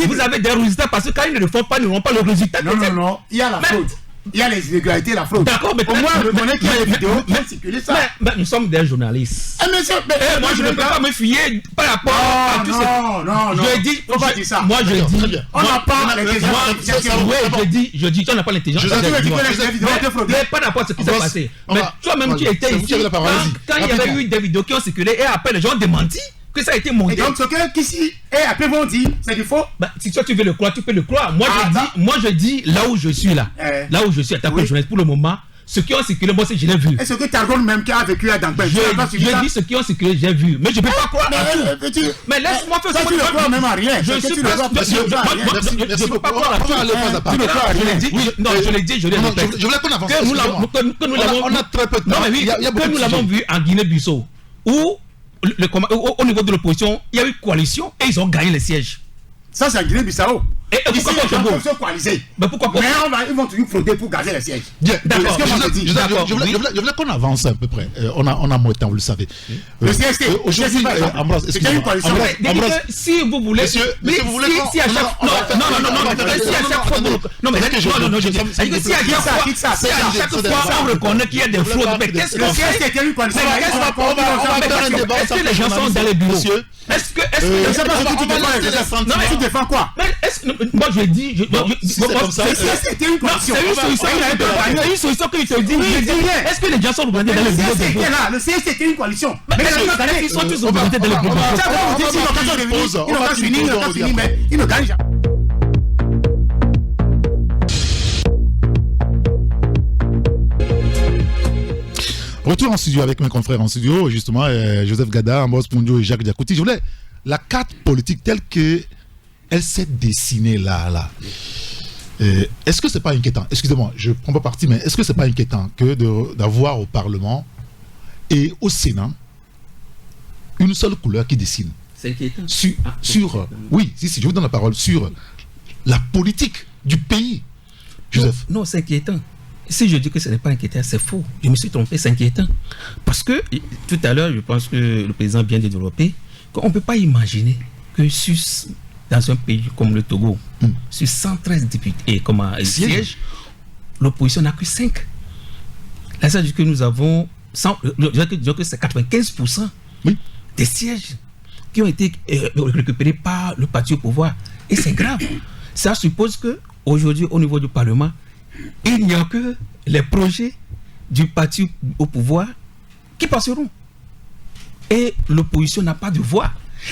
Speaker 7: Vous avez des résultats parce que quand ils ne le font pas, ils n'auront pas le résultat.
Speaker 6: Non. Il y a la fraude. Il y a les irrégularités, la fraude.
Speaker 7: D'accord, mais
Speaker 6: au moins, le monnaie qui a les vidéos, qui a circulé ça.
Speaker 7: Mais nous sommes des journalistes. Moi, je ne peux pas me fier par rapport à tout ça.
Speaker 6: Non.
Speaker 7: Je dis,
Speaker 6: faut pas dire ça.
Speaker 7: Moi, je dis,
Speaker 6: on n'a pas l'intelligence.
Speaker 7: Je dis, on n'a pas l'intelligence. Mais pas rapport à ce qui s'est passé. Mais toi-même, tu étais ici quand il y avait eu des vidéos qui ont circulé et après, les gens ont démenti que ça a été monté.
Speaker 6: Et donc, ce qu'ici et après vont dire, c'est du faux.
Speaker 7: Si toi tu veux le croire, tu peux le croire. Moi je dis là où je suis là. Là où je suis en tant que journaliste pour le moment, ceux qui ont circulé, moi je l'ai vu.
Speaker 6: Et ce que Targon même qui a vécu à Dangben,
Speaker 7: je dis ceux qui ont circulé, j'ai vu. Mais je ne peux pas croire à tout. Mais laisse-moi faire ça.
Speaker 6: Tu ne crois même à rien.
Speaker 7: Je ne peux pas croire à tout. Je l'ai dit, je l'ai répété.
Speaker 2: Je voulais qu'on avance.
Speaker 7: Que nous l'avons.
Speaker 2: On a très peu de temps.
Speaker 7: Que nous l'avons vu en Guinée-Bissau où au niveau de l'opposition, il y a eu coalition et ils ont gagné les sièges.
Speaker 6: Ça, c'est en Guinée-Bissau.
Speaker 7: Et
Speaker 6: Ici,
Speaker 7: pourquoi
Speaker 6: les gens
Speaker 7: Congo?
Speaker 6: peuvent se coaliser.
Speaker 7: Mais pourquoi pas?
Speaker 6: Mais ils vont toujours frauder pour garder les sièges.
Speaker 2: Bien,
Speaker 7: D'accord,
Speaker 2: parce que
Speaker 7: je
Speaker 2: je voulais qu'on avance à peu près. On a moins de temps, vous le savez.
Speaker 6: Le CST,
Speaker 2: Aujourd'hui, Ambroise,
Speaker 6: c'est une coalition.
Speaker 2: Ambroise,
Speaker 7: Si vous voulez,
Speaker 2: Monsieur, si à chaque fois,
Speaker 7: on reconnaît qu'il y a des fraudes, mais qu'est-ce que
Speaker 6: Le CST est une coalition.
Speaker 7: est-ce que les gens sont dans les bureaux? Est-ce que
Speaker 6: Je ne sais pas ce que tu défends. Tu défends quoi?
Speaker 7: Moi je dis,
Speaker 2: comme ça.
Speaker 6: Le CST était une coalition.
Speaker 7: c'est une solution que je te dis. Est-ce que les gens sont représentés dans les bureaux?
Speaker 6: Le CST était une coalition.
Speaker 7: Mais ils sont tous représentés dans les bureaux.
Speaker 6: Ils n'ont pas fini, mais ils ne gagnent jamais.
Speaker 2: Retour en studio avec mes confrères en studio, justement, Joseph Gada, Ambroise Pondio et Jacques Diakouti. Je voulais la carte politique telle qu'elle s'est dessinée là. Est-ce que c'est pas inquiétant? Excusez-moi, je prends pas parti, mais est-ce que c'est pas inquiétant que d'avoir au Parlement et au Sénat une seule couleur qui dessine?
Speaker 7: C'est inquiétant.
Speaker 2: Oui, si, je vous donne la parole sur la politique du pays. Joseph.
Speaker 7: Non, c'est inquiétant. Si je dis que ce n'est pas inquiétant, c'est faux. Je me suis trompé, c'est inquiétant. Parce que tout à l'heure, je pense que le président vient de développer qu'on ne peut pas imaginer que dans un pays comme le Togo, sur 113 députés comme sièges, l'opposition n'a que 5. Là, ça veut dire que nous avons, je dirais que c'est 95% des sièges qui ont été récupérés par le parti au pouvoir. Et c'est grave. Ça suppose qu'aujourd'hui, au niveau du Parlement, il n'y a que les projets du parti au pouvoir qui passeront. Et l'opposition n'a pas de voix.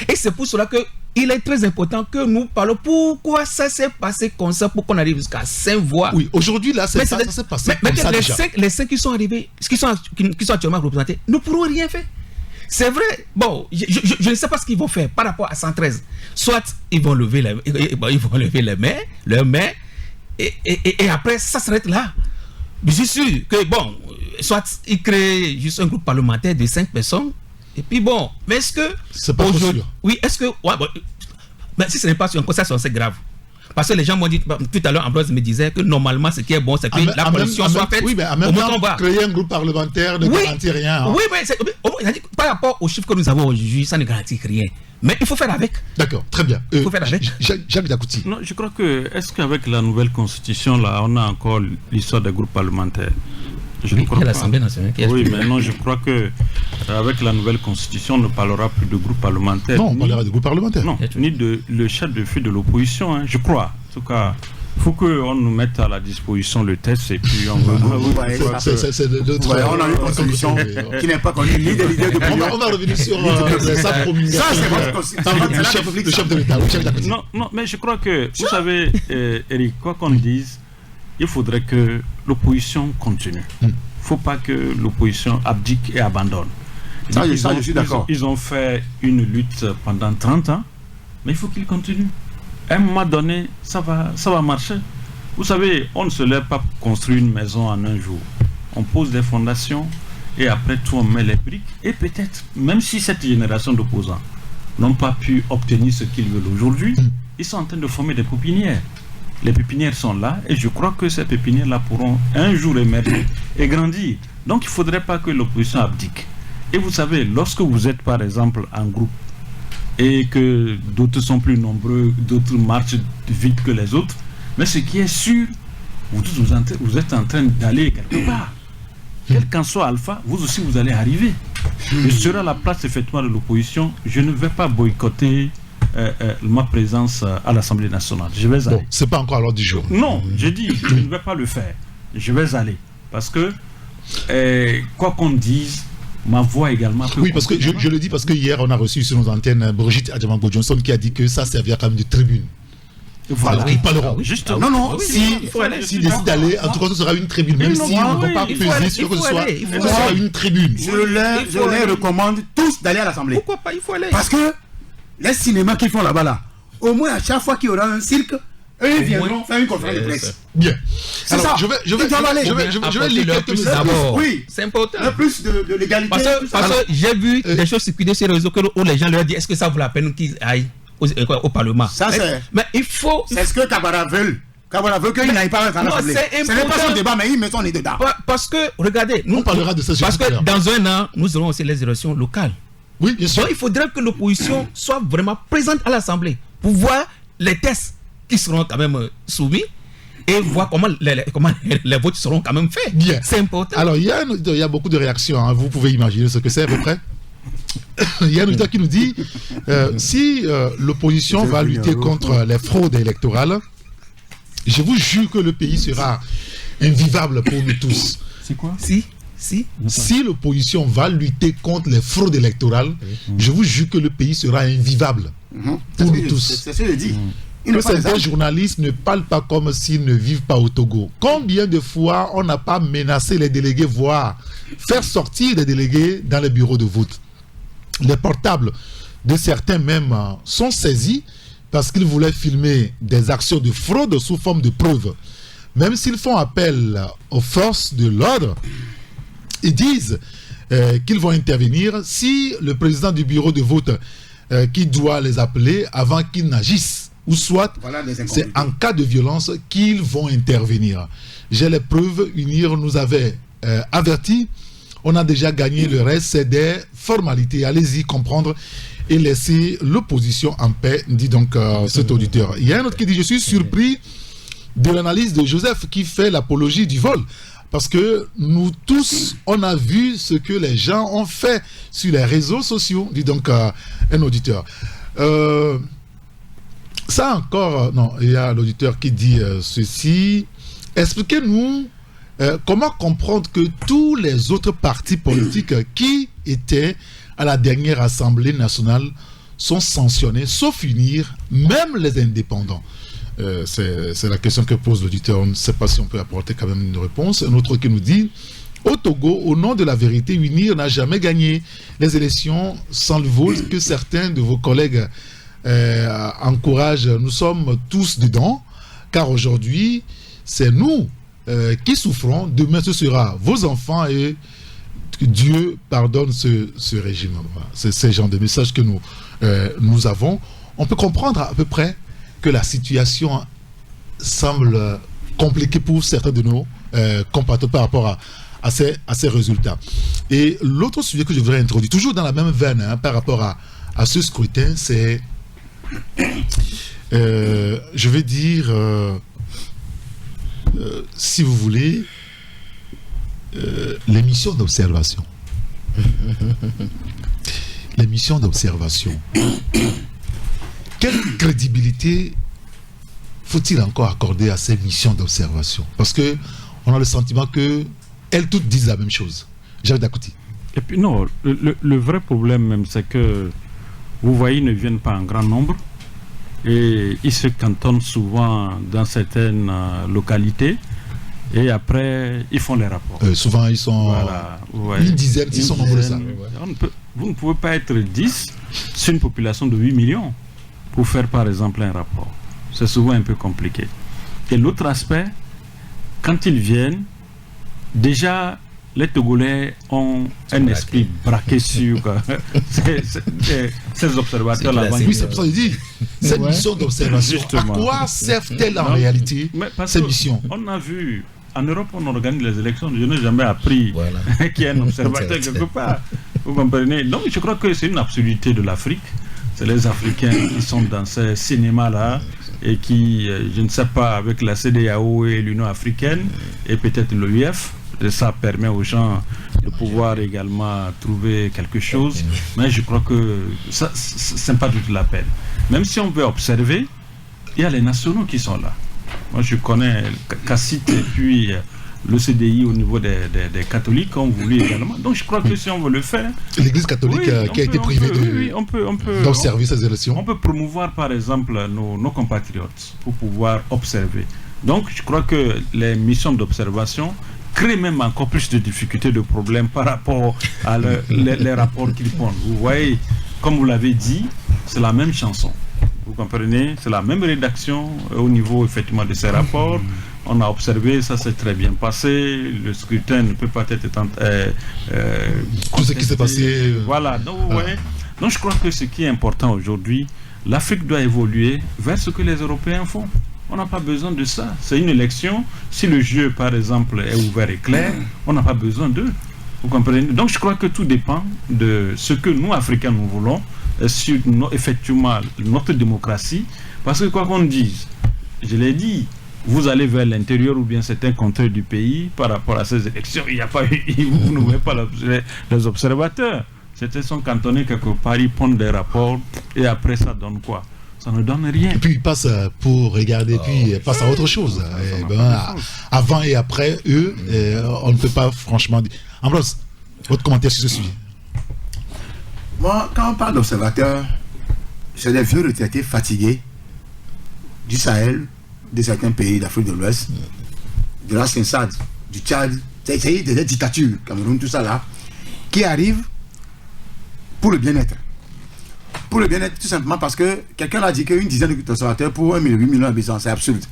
Speaker 7: Et c'est pour cela qu'il est très important que nous parlons pourquoi ça s'est passé comme ça, pour qu'on arrive jusqu'à 5 voix.
Speaker 2: Oui, aujourd'hui, là, ça s'est passé comme ça déjà.
Speaker 7: Les 5 qui sont arrivés, qui sont actuellement représentés, ne pourront rien faire. C'est vrai. Bon, je ne sais pas ce qu'ils vont faire par rapport à 113. Soit ils vont lever leurs mains, et après, ça s'arrête là. Je suis sûr que, bon, soit ils créent juste un groupe parlementaire de 5 personnes, et puis bon, mais est-ce que...
Speaker 2: C'est pas sûr.
Speaker 7: Oui, est-ce que... Ouais, bon, mais si ce n'est pas sûr, encore ça, c'est grave. Parce que les gens m'ont dit, tout à l'heure, Ambroise me disait que normalement, ce qui est bon, c'est que la coalition soit faite.
Speaker 2: Oui, mais en même temps, créer un groupe parlementaire ne garantit rien.
Speaker 7: Oui, mais par rapport aux chiffres que nous avons aujourd'hui, ça ne garantit rien. Mais il faut faire avec.
Speaker 2: D'accord, très bien.
Speaker 7: Il faut faire avec.
Speaker 2: Jacques Diakouti.
Speaker 5: Non, je crois que, est-ce qu'avec la nouvelle constitution, là, on a encore l'histoire des groupes parlementaires? Je ne crois pas.
Speaker 7: L'Assemblée nationale.
Speaker 5: Oui, mais non, je crois que avec la nouvelle constitution, on ne parlera plus de groupes parlementaires.
Speaker 2: Non, on parlera de groupes parlementaires.
Speaker 5: Non, ni de le chef de file de l'opposition, hein, je crois. En tout cas, il faut qu'on nous mette à la disposition le test et puis on va...
Speaker 6: On a une constitution qui n'est pas connue ni des leaders de l'opinion.
Speaker 2: On va revenir sur sa promulgation.
Speaker 6: Ça, c'est votre constitution.
Speaker 2: Le chef de l'État.
Speaker 5: Non, mais je crois que, vous savez, Eric, quoi qu'on dise, il faudrait que l'opposition continue. Il ne faut pas que l'opposition abdique et abandonne.
Speaker 6: Je suis d'accord.
Speaker 5: Ils ont fait une lutte pendant 30 ans, mais il faut qu'ils continuent. À un moment donné, ça va marcher. Vous savez, on ne se lève pas pour construire une maison en un jour. On pose des fondations et après tout, on met les briques. Et peut-être, même si cette génération d'opposants n'ont pas pu obtenir ce qu'ils veulent aujourd'hui, ils sont en train de former des pépinières. Les pépinières sont là et je crois que ces pépinières-là pourront un jour émerger et grandir. Donc il ne faudrait pas que l'opposition abdique. Et vous savez, lorsque vous êtes par exemple en groupe et que d'autres sont plus nombreux, d'autres marchent vite que les autres, mais ce qui est sûr, vous êtes en train d'aller quelque part. Quel qu'en soit Alpha, vous aussi vous allez arriver. Je serai à la place effectivement de l'opposition, je ne vais pas boycotter ma présence à l'Assemblée nationale. Je vais aller.
Speaker 2: Bon, c'est pas encore à l'ordre du jour.
Speaker 5: Non, j'ai dit, je ne vais pas le faire. Je vais aller. Parce que, quoi qu'on dise, ma voix également...
Speaker 2: Oui, parce que je le dis parce que hier, on a reçu sur nos antennes Brigitte Adjamango-Johnson qui a dit que ça servira quand même de tribune. Voilà, ils parleront.
Speaker 5: Justement.
Speaker 2: Non, s'ils décident d'aller, en tout cas, ce sera une tribune. Même s'ils ne vont pas peser sur que ce sera une tribune.
Speaker 6: Je les recommande tous d'aller à l'Assemblée.
Speaker 7: Pourquoi pas? Il faut aller.
Speaker 6: Parce que les cinémas qu'ils font là-bas, au moins à chaque fois qu'il y aura un cirque, eux ils viendront faire une conférence de presse.
Speaker 2: Bien.
Speaker 6: C'est ça.
Speaker 2: Je vais lire quelques
Speaker 7: d'abord.
Speaker 6: Oui,
Speaker 7: c'est important.
Speaker 6: un plus de légalité.
Speaker 7: Parce que j'ai vu des choses circuler sur les réseaux où les gens leur disent est-ce que ça vaut la peine qu'ils aillent au Parlement.
Speaker 6: Ça,
Speaker 7: mais il faut...
Speaker 6: C'est ce que Kabara veut. Kabara veut qu'il n'aille pas à l'Assemblée. Ce n'est pas son débat, mais il met son nez dedans.
Speaker 7: Parce que, regardez,
Speaker 2: on parlera de ça.
Speaker 7: Parce que dans un an, nous aurons aussi les élections locales.
Speaker 2: Oui, bien sûr.
Speaker 7: Donc il faudrait que l'opposition soit vraiment présente à l'Assemblée pour voir les tests qui seront quand même soumis et voir comment les votes seront quand même faits.
Speaker 2: Bien.
Speaker 7: C'est important.
Speaker 2: Alors, il y a beaucoup de réactions. Hein. Vous pouvez imaginer ce que c'est à peu près. Il y a un auditeur qui nous dit si l'opposition va lutter contre les fraudes électorales, je vous jure que le pays sera invivable pour nous tous.
Speaker 5: C'est quoi?
Speaker 2: Si l'opposition va lutter contre les fraudes électorales, je vous jure que le pays sera invivable pour nous tous.
Speaker 6: C'est ce que je dis.
Speaker 2: Que certains journalistes ne parlent pas comme s'ils ne vivent pas au Togo. Combien de fois on n'a pas menacé les délégués, voire faire sortir des délégués dans les bureaux de vote? Les portables de certains même sont saisis parce qu'ils voulaient filmer des actions de fraude sous forme de preuves. Même s'ils font appel aux forces de l'ordre, ils disent qu'ils vont intervenir si le président du bureau de vote qui doit les appeler avant qu'ils n'agissent, ou soit c'est en cas de violence qu'ils vont intervenir. J'ai les preuves, UNIR nous avait averti, on a déjà gagné, le reste c'est des formalités, allez-y comprendre et laisser l'opposition en paix, dit donc cet auditeur. Il y a un autre qui dit, je suis surpris de l'analyse de Joseph qui fait l'apologie du vol. Parce que nous tous, on a vu ce que les gens ont fait sur les réseaux sociaux, dit donc un auditeur. Ça encore, non, il y a l'auditeur qui dit ceci. Expliquez-nous comment comprendre que tous les autres partis politiques qui étaient à la dernière Assemblée nationale sont sanctionnés, sauf UNIR, même les indépendants. C'est la question que pose l'auditeur. On ne sait pas si on peut apporter quand même une réponse. Un autre qui nous dit, au Togo, au nom de la vérité, UNIR n'a jamais gagné les élections sans le vote que certains de vos collègues encouragent. Nous sommes tous dedans, car aujourd'hui, c'est nous qui souffrons. Demain, ce sera vos enfants et que Dieu pardonne ce régime. Voilà. C'est ce genre de message que nous avons. On peut comprendre à peu près que la situation semble compliquée pour certains de nos compatriotes par rapport à ces résultats. Et l'autre sujet que je voudrais introduire, toujours dans la même veine par rapport à ce scrutin, c'est, je vais dire, si vous voulez, les missions d'observation. Les missions d'observation. Quelle crédibilité faut-il encore accorder à ces missions d'observation? Parce qu'on a le sentiment qu'elles toutes disent la même chose. Jacques Dakouti.
Speaker 5: Et puis non, le vrai problème même, c'est que vous voyez, ils ne viennent pas en grand nombre et ils se cantonnent souvent dans certaines localités et après ils font les rapports.
Speaker 2: Souvent ils sont une dizaine, ils sont nombreux.
Speaker 5: Vous ne pouvez pas être 10 sur une population de 8 millions pour faire par exemple un rapport. C'est souvent un peu compliqué. Et l'autre aspect, quand ils viennent, déjà les Togolais ont un esprit braqué sur ces observateurs là-bas.
Speaker 2: Oui, c'est pour ça que je dis, ces missions d'observation, à quoi servent-elles en réalité, ces missions?
Speaker 5: On a vu, en Europe, on organise les élections, je n'ai jamais appris qu'il y a un observateur quelque part. Vous comprenez? Donc je crois que c'est une absurdité de l'Afrique. C'est les Africains qui sont dans ce cinéma-là et qui, je ne sais pas, avec la CEDEAO et l'Union africaine et peut-être l'OIF, ça permet aux gens de pouvoir également trouver quelque chose. Mais je crois que ça, c'est pas du tout la peine. Même si on veut observer, il y a les nationaux qui sont là. Moi, je connais Cassit et puis le CDI au niveau des catholiques ont voulu également. Donc je crois que si on veut le faire...
Speaker 2: L'Église catholique qui a été privée d'observer ces élections.
Speaker 5: On peut promouvoir par exemple nos compatriotes pour pouvoir observer. Donc je crois que les missions d'observation créent même encore plus de difficultés, de problèmes par rapport à les rapports qu'ils font. Vous voyez, comme vous l'avez dit, c'est la même chanson. Vous comprenez? C'est la même rédaction au niveau effectivement de ces rapports. On a observé, ça s'est très bien passé. Le scrutin ne peut pas être
Speaker 2: tout ce qui s'est passé.
Speaker 5: Voilà. Donc, vous voyez, donc je crois que ce qui est important aujourd'hui, l'Afrique doit évoluer vers ce que les Européens font. On n'a pas besoin de ça. C'est une élection. Si le jeu, par exemple, est ouvert et clair, on n'a pas besoin d'eux. Vous comprenez? Donc je crois que tout dépend de ce que nous, Africains, nous voulons sur effectivement notre démocratie. Parce que quoi qu'on dise, je l'ai dit, vous allez vers l'intérieur ou bien certains contrées du pays par rapport à ces élections, il n'y a pas, vous ne voyez pas les observateurs. Certains sont cantonnés quelque part, ils prennent des rapports et après ça donne quoi? Ça ne donne rien.
Speaker 2: Et puis ils passent pour regarder, puis ils passent à autre chose. Avant et après eux, on ne peut pas franchement dire. Ambrose, votre commentaire sur ce sujet?
Speaker 6: Moi, quand on parle d'observateurs, c'est des vieux retraités fatigués du Sahel, de certains pays d'Afrique de l'Ouest, de la Sensade, du Tchad, c'est des dictatures, Cameroun, tout ça là, qui arrivent pour le bien-être. Pour le bien-être, tout simplement parce que quelqu'un a dit qu'une dizaine d'observateurs pour 1,8 million d'habitants, c'est absurde.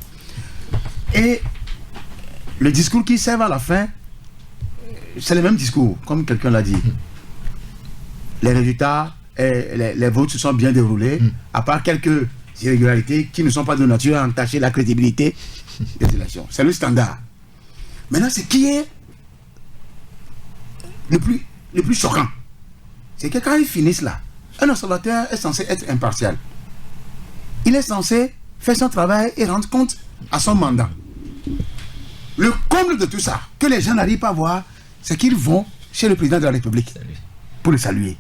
Speaker 6: Et le discours qui sert à la fin, c'est le même discours, comme quelqu'un l'a dit. Les résultats, les votes se sont bien déroulés, à part quelques irrégularités qui ne sont pas de nature à entacher la crédibilité des élections. C'est le standard. Maintenant, ce qui est le plus choquant, c'est que quand ils finissent là, un observateur est censé être impartial. Il est censé faire son travail et rendre compte à son mandat. Le comble de tout ça, que les gens n'arrivent pas à voir, c'est qu'ils vont chez le président de la République pour le saluer.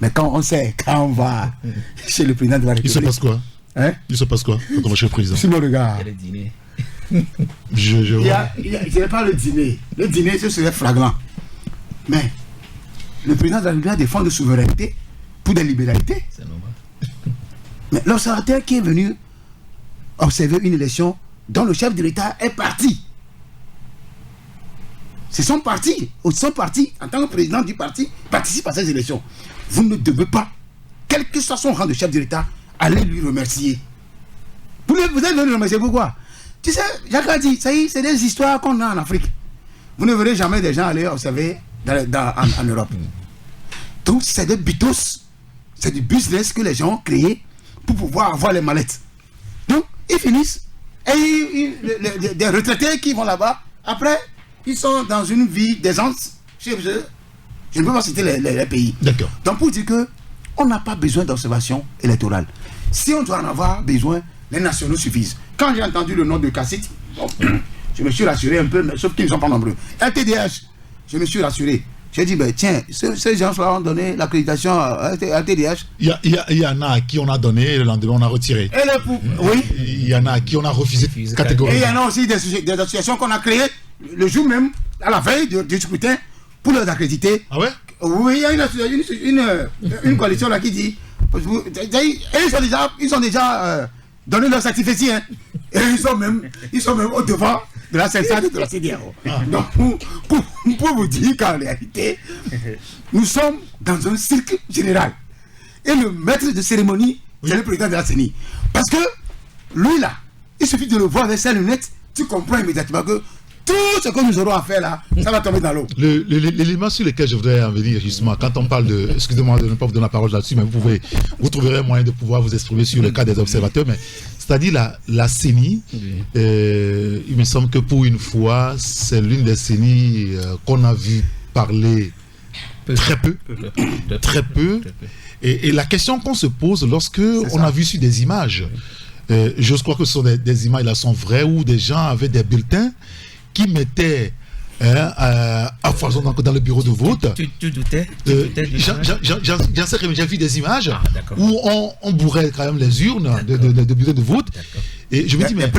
Speaker 6: Mais quand on va chez le président de la République...
Speaker 2: Il se passe quoi?
Speaker 6: Hein?
Speaker 2: Il se passe quoi quand on va chez le président?
Speaker 6: C'est mon regard.
Speaker 7: Il y a le dîner.
Speaker 6: Il n'y a pas le dîner. Le dîner, ce serait flagrant. Mais le président de la République a des fonds de souveraineté pour des libéralités.
Speaker 7: C'est normal.
Speaker 6: Mais l'observateur qui est venu observer une élection dont le chef de l'État est parti. C'est son parti, en tant que président du parti, participe à ces élections. Vous ne devez pas, quel que soit son rang de chef de l'État, aller lui remercier. Vous allez le remercier pourquoi? Tu sais, Jacques a dit, c'est des histoires qu'on a en Afrique. Vous ne verrez jamais des gens aller observer en Europe. Donc c'est des bitos, c'est du business que les gens ont créé pour pouvoir avoir les mallettes. Donc ils finissent, et des retraités qui vont là-bas, après, ils sont dans une vie d'aisance chez eux. Je ne peux pas citer les pays.
Speaker 2: D'accord.
Speaker 6: Donc pour dire que on n'a pas besoin d'observation électorale. Si on doit en avoir besoin, les nationaux suffisent. Quand j'ai entendu le nom de Cassit, bon, je me suis rassuré un peu, mais sauf qu'ils ne sont pas nombreux. LTDH, je me suis rassuré. J'ai dit, ben, tiens, ces gens-là ont donné l'accréditation à LTDH.
Speaker 2: Il y en a à qui on a donné, le lendemain on a retiré.
Speaker 6: Oui.
Speaker 2: Il y en a à qui on a refusé catégoriquement.
Speaker 6: Et il y en a aussi des associations qu'on a créées le jour même, à la veille du scrutin, pour les accréditer.
Speaker 2: Ah ouais?
Speaker 6: Oui, il y a une coalition là qui dit, ils ont déjà donné leur certificat, hein, et ils sont même au devant de la CESAD et de la CEDEAO. Donc pour vous dire qu'en réalité, nous sommes dans un cycle général. Et le maître de cérémonie, c'est le président de la CENI. Parce que lui là, il suffit de le voir avec ses lunettes, tu comprends immédiatement que tout ce que nous aurons à faire là, ça va tomber dans l'eau.
Speaker 2: L'élément sur lequel je voudrais en venir justement, quand on parle de, excusez-moi de ne pas vous donner la parole là-dessus, mais vous trouverez moyen de pouvoir vous exprimer sur le cas des observateurs, mais c'est-à-dire la CENI, il me semble que pour une fois, c'est l'une des CENI qu'on a vu parler très peu. Et la question qu'on se pose lorsque on a vu sur des images, je crois que ce sont des images là sont vraies, où des gens avaient des bulletins qui mettaient à foison dans le bureau de vote.
Speaker 7: Tu doutais?
Speaker 2: J'en sais rien, j'ai vu des images où on bourrait quand même les urnes de bulletins de vote. Et je me dis, mais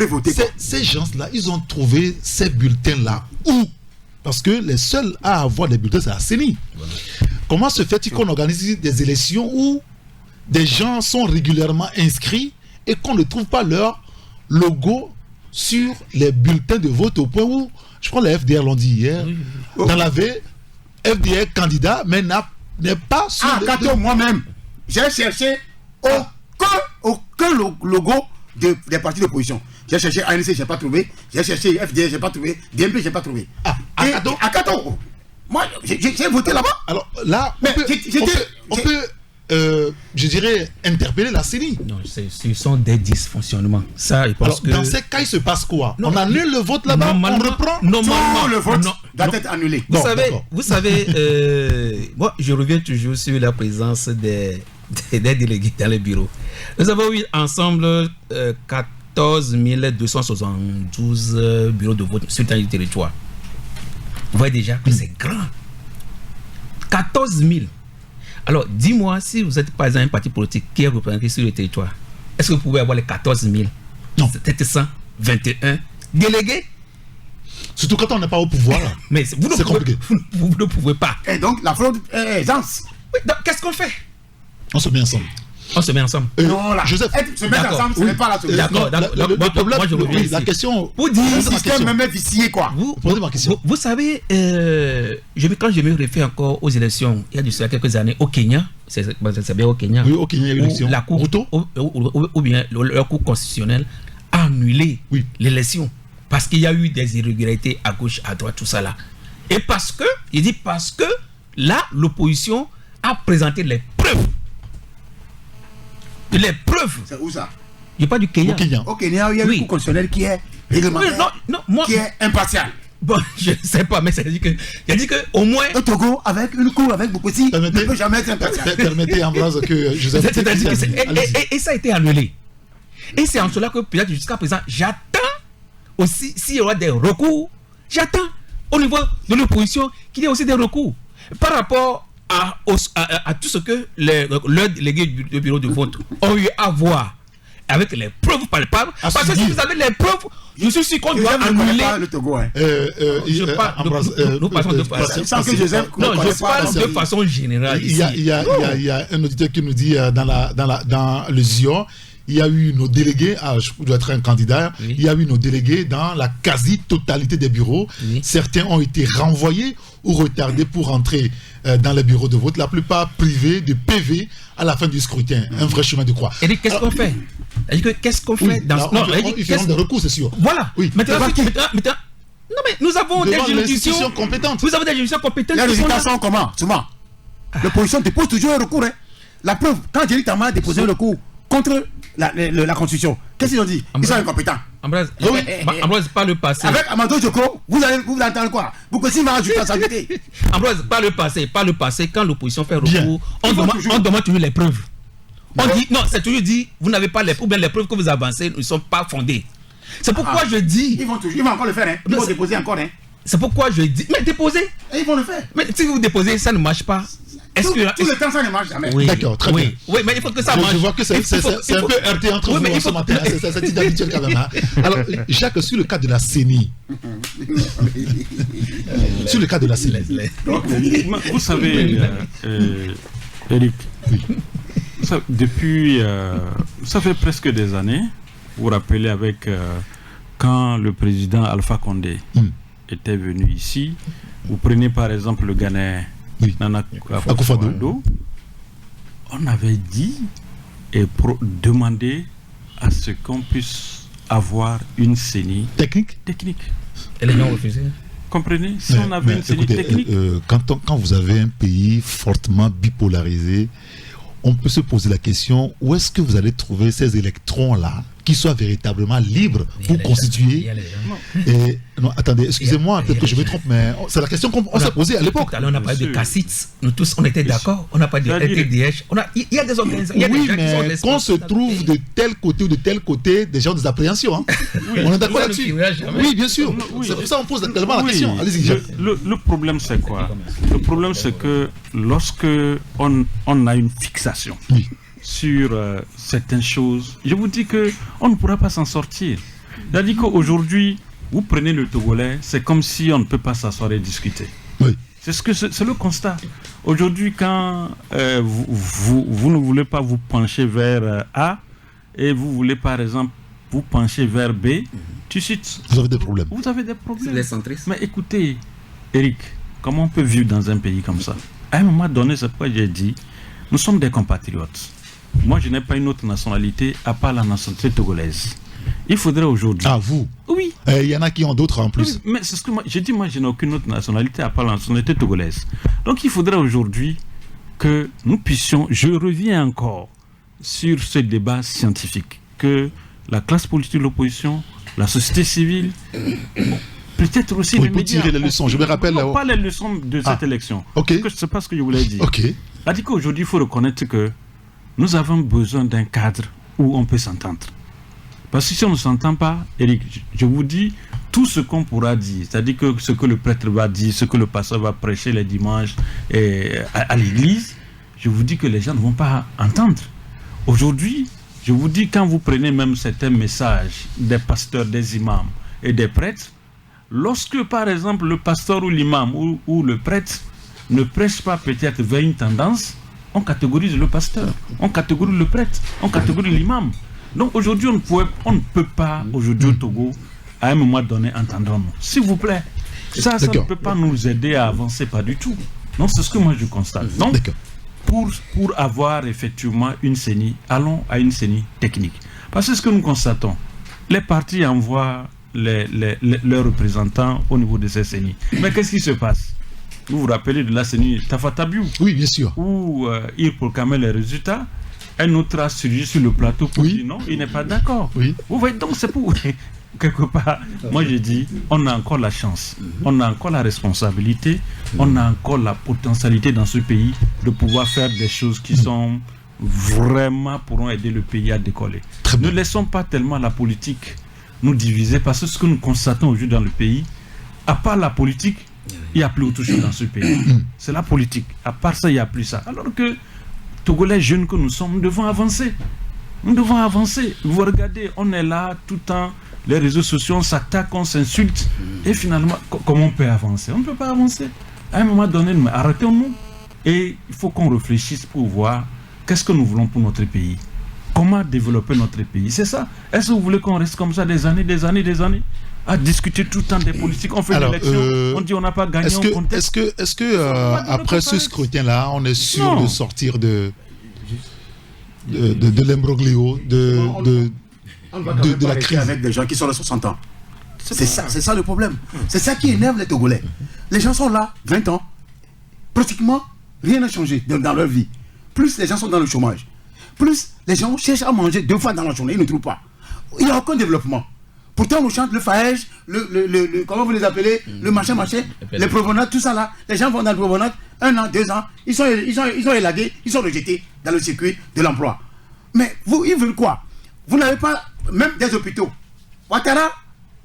Speaker 2: ces gens-là, ils ont trouvé ces bulletins-là où? Parce que les seuls à avoir des bulletins, c'est la CENI. Comment se fait-il qu'on organise des élections où des gens sont régulièrement inscrits et qu'on ne trouve pas leur logo sur les bulletins de vote, au point où, je crois les FDR l'ont dit hier, dans la veille, FDR candidat, mais n'est pas sur
Speaker 6: moi-même, j'ai cherché aucun logo des partis d'opposition. J'ai cherché ANC, je n'ai pas trouvé. J'ai cherché FDR, je n'ai pas trouvé. DMP, je n'ai pas trouvé. Akato. Moi, j'ai voté là-bas.
Speaker 2: Alors là, on peut je dirais, interpeller la CENI.
Speaker 7: Non, ce sont des dysfonctionnements. Ça, je pense
Speaker 2: Alors,
Speaker 7: que...
Speaker 2: dans ces cas, il se passe quoi?
Speaker 7: Non,
Speaker 2: on annule le vote là-bas, on reprend.
Speaker 7: Normalement,
Speaker 6: le vote
Speaker 7: non,
Speaker 6: doit
Speaker 7: non.
Speaker 6: être annulé.
Speaker 7: Vous
Speaker 2: Bon,
Speaker 7: savez,
Speaker 2: d'accord.
Speaker 7: moi, je reviens toujours sur la présence des délégués dans les bureaux. Nous avons eu ensemble 14 272 bureaux de vote sur le territoire. Vous voyez déjà que c'est grand. 14 000. Alors, dis-moi, si vous êtes par exemple un parti politique qui est représenté sur le territoire, est-ce que vous pouvez avoir les 14 000
Speaker 2: Non.
Speaker 7: 721 délégués?
Speaker 2: Surtout quand on n'est pas au pouvoir. Là.
Speaker 7: Mais vous ne,
Speaker 2: C'est
Speaker 7: pouvez,
Speaker 2: compliqué.
Speaker 7: vous ne pouvez pas.
Speaker 6: Et donc, la fraude est aisance.
Speaker 7: Oui, donc, qu'est-ce qu'on fait?
Speaker 2: On se met ensemble.
Speaker 7: On se met ensemble.
Speaker 6: Non, là.
Speaker 2: Joseph,
Speaker 6: Se mettre
Speaker 7: d'accord,
Speaker 6: ensemble, ce
Speaker 2: oui.
Speaker 6: n'est pas la solution.
Speaker 7: D'accord,
Speaker 2: le problème,
Speaker 7: moi, je reviens
Speaker 2: oui,
Speaker 7: ici.
Speaker 2: la question.
Speaker 7: Vous dites,
Speaker 6: Le
Speaker 2: Posez ma
Speaker 6: système
Speaker 2: question.
Speaker 6: même est vicié, quoi.
Speaker 2: Posez ma question.
Speaker 7: vous savez, quand je me réfère encore aux élections, il y a de cela quelques années au Kenya, c'est bien au Kenya,
Speaker 2: Oui, au Kenya, il y a eu
Speaker 7: où
Speaker 2: l'élection.
Speaker 7: la Cour,
Speaker 2: Ruto.
Speaker 7: ou bien leur Cour constitutionnelle a annulé
Speaker 2: Oui.
Speaker 7: l'élection parce qu'il y a eu des irrégularités à gauche, à droite, tout ça là. Et parce que là, l'opposition a présenté les preuves. Les preuves.
Speaker 6: C'est où ça?
Speaker 7: Il n'y a pas du Kenya.
Speaker 2: Au Kenya.
Speaker 6: Au Kenya, il y a
Speaker 7: Oui.
Speaker 6: une cour constitutionnelle qui est
Speaker 7: Oui,
Speaker 6: réglementaire,
Speaker 7: non, moi,
Speaker 6: qui est impartiale.
Speaker 7: bon, je ne sais pas, mais il a dit que au moins.
Speaker 6: Le Togo, avec une cour avec Bokossi, ne
Speaker 2: Permettez-
Speaker 6: peut jamais être impartial.
Speaker 2: Permettez, Ambroise, que Joseph.
Speaker 7: C'est-à-dire que
Speaker 2: Allez-y.
Speaker 7: et ça a été annulé. Et c'est en cela que peut-être jusqu'à présent, j'attends aussi, s'il y aura des recours, j'attends au niveau de l'opposition qu'il y ait aussi des recours. Par rapport à tout ce que leurs délégués du bureau de vote ont eu à voir avec les preuves palpables.
Speaker 2: À
Speaker 7: Parce que si
Speaker 2: subir.
Speaker 7: vous avez les preuves, je suis sûr qu'on
Speaker 6: Je
Speaker 7: doit
Speaker 6: ne connais
Speaker 7: annuler.
Speaker 6: pas le Togo, hein.
Speaker 7: Je parle de-
Speaker 2: Ambroise,
Speaker 7: nous passons de façon-
Speaker 6: Sans que Joseph
Speaker 7: Non,
Speaker 6: ne connaisse
Speaker 7: je
Speaker 6: pas
Speaker 7: parle de façon générale.
Speaker 2: Il y a,
Speaker 7: ici.
Speaker 2: il y a un auditeur qui nous dit dans le Zion, il y a eu nos délégués, je dois être un candidat,
Speaker 7: Oui.
Speaker 2: il y a eu nos délégués dans la quasi-totalité des bureaux.
Speaker 7: Oui.
Speaker 2: Certains ont été renvoyés ou retardés pour entrer dans les bureaux de vote, la plupart privés de PV à la fin du scrutin. Un vrai chemin de croix.
Speaker 7: Eric, qu'est-ce qu'on fait? C'est-à-dire que qu'est-ce qu'on fait
Speaker 2: Oui,
Speaker 7: dans
Speaker 2: alors,
Speaker 7: non,
Speaker 2: ils feront des recours, c'est sûr.
Speaker 7: Voilà.
Speaker 2: Oui.
Speaker 7: Maintenant,
Speaker 2: Devant qui?
Speaker 7: maintenant, non mais nous avons des
Speaker 2: Devant
Speaker 7: juridictions
Speaker 2: l'institution compétente.
Speaker 7: Vous avez des juridictions compétentes
Speaker 6: Les
Speaker 7: qui sont
Speaker 6: résultats
Speaker 7: là.
Speaker 6: sont comment? Souvent. L'opposition dépose toujours un recours. Hein. La preuve, quand Jerry Tama a déposé un recours contre la Constitution, qu'est-ce qu'ils ont dit? Ils sont incompétents.
Speaker 7: Ambroise,
Speaker 6: Oui.
Speaker 7: Ambroise, par le passé.
Speaker 6: Avec Amadou Djoko, vous allez entendre quoi? Bokossi va ajouter sa santé.
Speaker 7: Ambroise, par le passé, quand l'opposition fait
Speaker 2: Bien.
Speaker 7: recours, on demande toujours les preuves. On dit, non, c'est toujours dit, vous n'avez pas les preuves, bien les preuves que vous avancez ne sont pas fondées. C'est pourquoi je dis,
Speaker 6: Ils vont encore le faire. Hein. Ils vont déposer encore. Hein.
Speaker 7: c'est pourquoi je dis, mais déposez.
Speaker 6: Et ils vont le faire.
Speaker 7: Mais si vous déposez, ça ne marche pas. Est-ce
Speaker 6: Tout
Speaker 7: que
Speaker 6: le temps, ça ne marche jamais.
Speaker 7: oui,
Speaker 2: D'accord, très
Speaker 7: oui,
Speaker 2: bien.
Speaker 7: Oui, mais il faut que ça
Speaker 2: Je
Speaker 7: marche.
Speaker 2: vois que c'est
Speaker 7: Il faut-
Speaker 2: un peu heurté entre
Speaker 7: Oui,
Speaker 2: vous
Speaker 7: mais il
Speaker 2: ce
Speaker 7: faut-
Speaker 2: matin. C'est cette idée habituelle quand même. Hein. Alors, Jacques, sur le cas de la CENI. Sur le cas de la CENI.
Speaker 5: Vous savez, Eric, depuis, ça fait presque des années, vous vous rappelez avec quand le président Alpha Condé était venu ici, vous prenez par exemple le Ghanéen
Speaker 2: Oui.
Speaker 5: Nana
Speaker 2: Akufo-Addo.
Speaker 5: Akufo-Addo, on avait dit et demandé à ce qu'on puisse avoir une CENI
Speaker 2: Technique.
Speaker 7: Et les gens ont refusé.
Speaker 5: Comprenez? Si on avait une CENI
Speaker 2: écoutez,
Speaker 5: technique,
Speaker 2: quand vous avez un pays fortement bipolarisé, on peut se poser la question, où est-ce que vous allez trouver ces électrons-là qui soient véritablement libres pour
Speaker 7: Il
Speaker 2: constituer
Speaker 7: y a les gens.
Speaker 2: et, non, attendez, excusez-moi,
Speaker 7: Il y a
Speaker 2: peut-être que je me
Speaker 7: les gens.
Speaker 2: trompe, mais c'est la question qu'on s'est posée à l'époque.
Speaker 7: Tout à l'heure, on a parlé de
Speaker 5: Monsieur.
Speaker 7: Cassis. Nous tous, on était d'accord. On n'a pas de
Speaker 5: C'est-à-dire-
Speaker 7: LTDH. Il y a des organisations. Il y a des
Speaker 2: Oui,
Speaker 7: gens qui sont
Speaker 2: mais
Speaker 7: des
Speaker 2: qu'on se trouve de tel côté ou de tel côté, des gens des appréhensions. Hein. On est d'accord
Speaker 7: Ça ne
Speaker 2: là-dessus.
Speaker 7: finira jamais.
Speaker 2: Oui, bien sûr.
Speaker 5: Oui.
Speaker 2: C'est pour ça qu'on pose tellement la
Speaker 5: Oui,
Speaker 2: question. Allez-y, Jacques.
Speaker 5: le problème c'est quoi? Le problème c'est que lorsque on a une fixation
Speaker 2: Oui.
Speaker 5: sur certaines choses, je vous dis que on ne pourra pas s'en sortir. C'est-à-dire qu'aujourd'hui, vous prenez le Togolais, c'est comme si on ne peut pas s'asseoir et discuter.
Speaker 2: Oui.
Speaker 5: C'est le constat. Aujourd'hui, quand vous ne voulez pas vous pencher vers A et vous voulez par exemple vous pencher vers B, tout de suite,
Speaker 2: Vous avez des problèmes.
Speaker 5: vous avez des
Speaker 7: C'est
Speaker 5: problèmes.
Speaker 7: les centristes.
Speaker 5: Mais écoutez, Eric, comment on peut vivre dans un pays comme ça? À un moment donné, c'est pourquoi j'ai dit, nous sommes des compatriotes. Moi, je n'ai pas une autre nationalité à part la nationalité togolaise. Il faudrait aujourd'hui...
Speaker 2: Ah, vous.
Speaker 5: Oui,
Speaker 2: Il y en a qui ont d'autres en plus.
Speaker 5: oui, mais c'est ce que moi, j'ai dit, moi, je n'ai aucune autre nationalité à part la nationalité togolaise. Donc, il faudrait aujourd'hui que nous puissions, je reviens encore sur ce débat scientifique que la classe politique de l'opposition, la société civile, peut-être aussi les médias.
Speaker 2: Tirer les leçons, je me rappelle...
Speaker 5: Non, pas les leçons de cette élection.
Speaker 2: Okay.
Speaker 5: C'est pas ce que je voulais dire.
Speaker 2: Okay.
Speaker 5: C'est-à-dire qu'aujourd'hui, il faut reconnaître que nous avons besoin d'un cadre où on peut s'entendre. Parce que si on ne s'entend pas, Eric, je vous dis, tout ce qu'on pourra dire, c'est-à-dire que ce que le prêtre va dire, ce que le pasteur va prêcher les dimanches à l'église, je vous dis que les gens ne vont pas entendre. Aujourd'hui, je vous dis, quand vous prenez même certains messages des pasteurs, des imams et des prêtres, lorsque par exemple le pasteur ou l'imam ou le prêtre ne prêche pas peut-être vers une tendance, on catégorise le pasteur, on catégorise le prêtre, on catégorise l'imam. Donc aujourd'hui, on ne peut pas, aujourd'hui au Togo, à un moment donné, entendre. S'il vous plaît, ça ne peut pas nous aider à avancer, pas du tout. Non, c'est ce que moi je constate. Donc, pour avoir effectivement une CENI, allons à une CENI technique. Parce que ce que nous constatons, les partis envoient leurs représentants au niveau de ces CENI. Mais qu'est-ce qui se passe? Vous vous rappelez de la CENI Tafatabiou?
Speaker 2: Oui, bien sûr.
Speaker 5: Où il proclamait les résultats. Un autre a surgi sur le plateau pour dire non, il n'est pas d'accord.
Speaker 2: Oui.
Speaker 5: Vous voyez, donc c'est pour... Quelque part, moi je dis, on a encore la chance, on a encore la responsabilité, on a encore la potentialité dans ce pays de pouvoir faire des choses qui sont vraiment pourront aider le pays à décoller. Ne laissons pas tellement la politique nous diviser, parce que ce que nous constatons aujourd'hui dans le pays, à part la politique, il n'y a plus autre chose dans ce pays. C'est la politique. À part ça, il n'y a plus ça. Alors que Togolais jeunes que nous sommes, nous devons avancer. Nous devons avancer. Vous regardez, on est là tout le temps. Les réseaux sociaux, on s'attaque, on s'insulte. Et finalement, comment on peut avancer? On ne peut pas avancer. À un moment donné, arrêtons-nous. Et il faut qu'on réfléchisse pour voir qu'est-ce que nous voulons pour notre pays. Comment développer notre pays? C'est ça. Est-ce que vous voulez qu'on reste comme ça des années à discuter tout le temps des politiques? On fait une élection, on dit on n'a pas gagné.
Speaker 2: Est-ce que après ce scrutin-là, on est sûr de sortir de l'imbroglio, de la crise
Speaker 6: avec des gens qui sont de 60 ans? C'est ça le problème. C'est ça qui énerve les Togolais. Les gens sont là, 20 ans. Pratiquement, rien n'a changé dans leur vie. Plus les gens sont dans le chômage, plus les gens cherchent à manger 2 fois dans la journée, ils ne trouvent pas. Il n'y a aucun développement. Pourtant, on chante le faège, comment vous les appelez, le machin, les provenades, tout ça là. Les gens vont dans le provenade, 1 an, 2 ans, ils sont élagués, ils sont rejetés dans le circuit de l'emploi. Mais ils veulent quoi? Vous n'avez pas même des hôpitaux. Ouattara,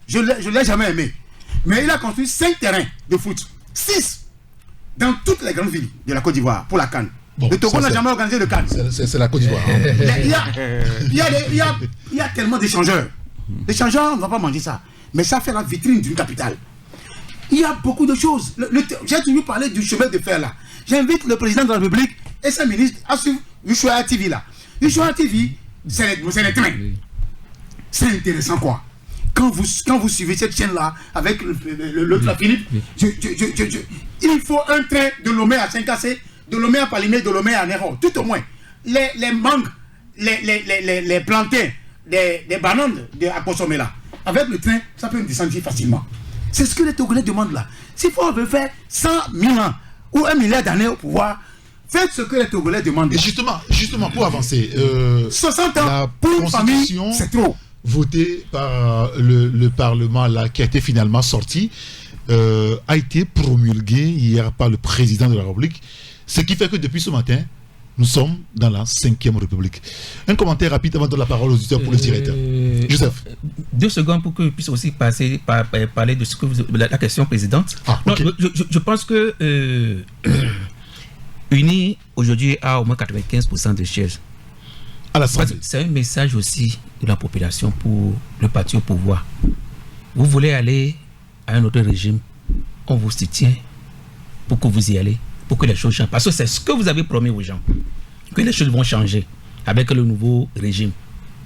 Speaker 6: je ne l'ai jamais aimé. Mais il a construit 5 terrains de foot. 6 dans toutes les grandes villes de la Côte d'Ivoire pour la CAN. Bon, le Togo n'a jamais organisé de CAN.
Speaker 2: C'est la Côte d'Ivoire.
Speaker 6: Il y a tellement d'échangeurs. L'échangeur, on ne va pas manger ça. Mais ça fait la vitrine d'une capitale. Il y a beaucoup de choses. J'ai toujours parlé du chemin de fer là. J'invite le président de la République et ses ministres à suivre Ushuaïa TV là. Ushuaïa TV, c'est les trains. C'est intéressant quoi. Quand vous suivez cette chaîne-là avec l'autre Philippe, il faut un train de Lomé à Saint-Cassé, de Lomé à Palimé, de Lomé à Néron, tout au moins. Les mangues, les plantains, des bananes à consommer là. Avec le train, ça peut me descendre facilement. C'est ce que les Togolais demandent là. S'il faut faire 100 000 ans ou 1 milliard d'années au pouvoir, faites ce que les Togolais demandent.
Speaker 2: Et justement, pour avancer,
Speaker 6: 60 ans
Speaker 2: la
Speaker 6: pour une famille, c'est trop.
Speaker 2: Votée par le Parlement là, qui a été finalement sorti, a été promulguée hier par le président de la République. Ce qui fait que depuis ce matin, nous sommes dans la 5e République. Un commentaire rapide avant de la parole aux auditeurs pour le directeur. Joseph.
Speaker 7: 2 secondes pour que je puisse aussi parler de ce que la question présidente.
Speaker 2: Okay.
Speaker 7: Non, je pense que UNI aujourd'hui a au moins 95% de sièges. C'est un message aussi de la population pour le parti au pouvoir. Vous voulez aller à un autre régime, on vous soutient pour que vous y allez, pour que les choses changent. Parce que c'est ce que vous avez promis aux gens, que les choses vont changer avec le nouveau régime.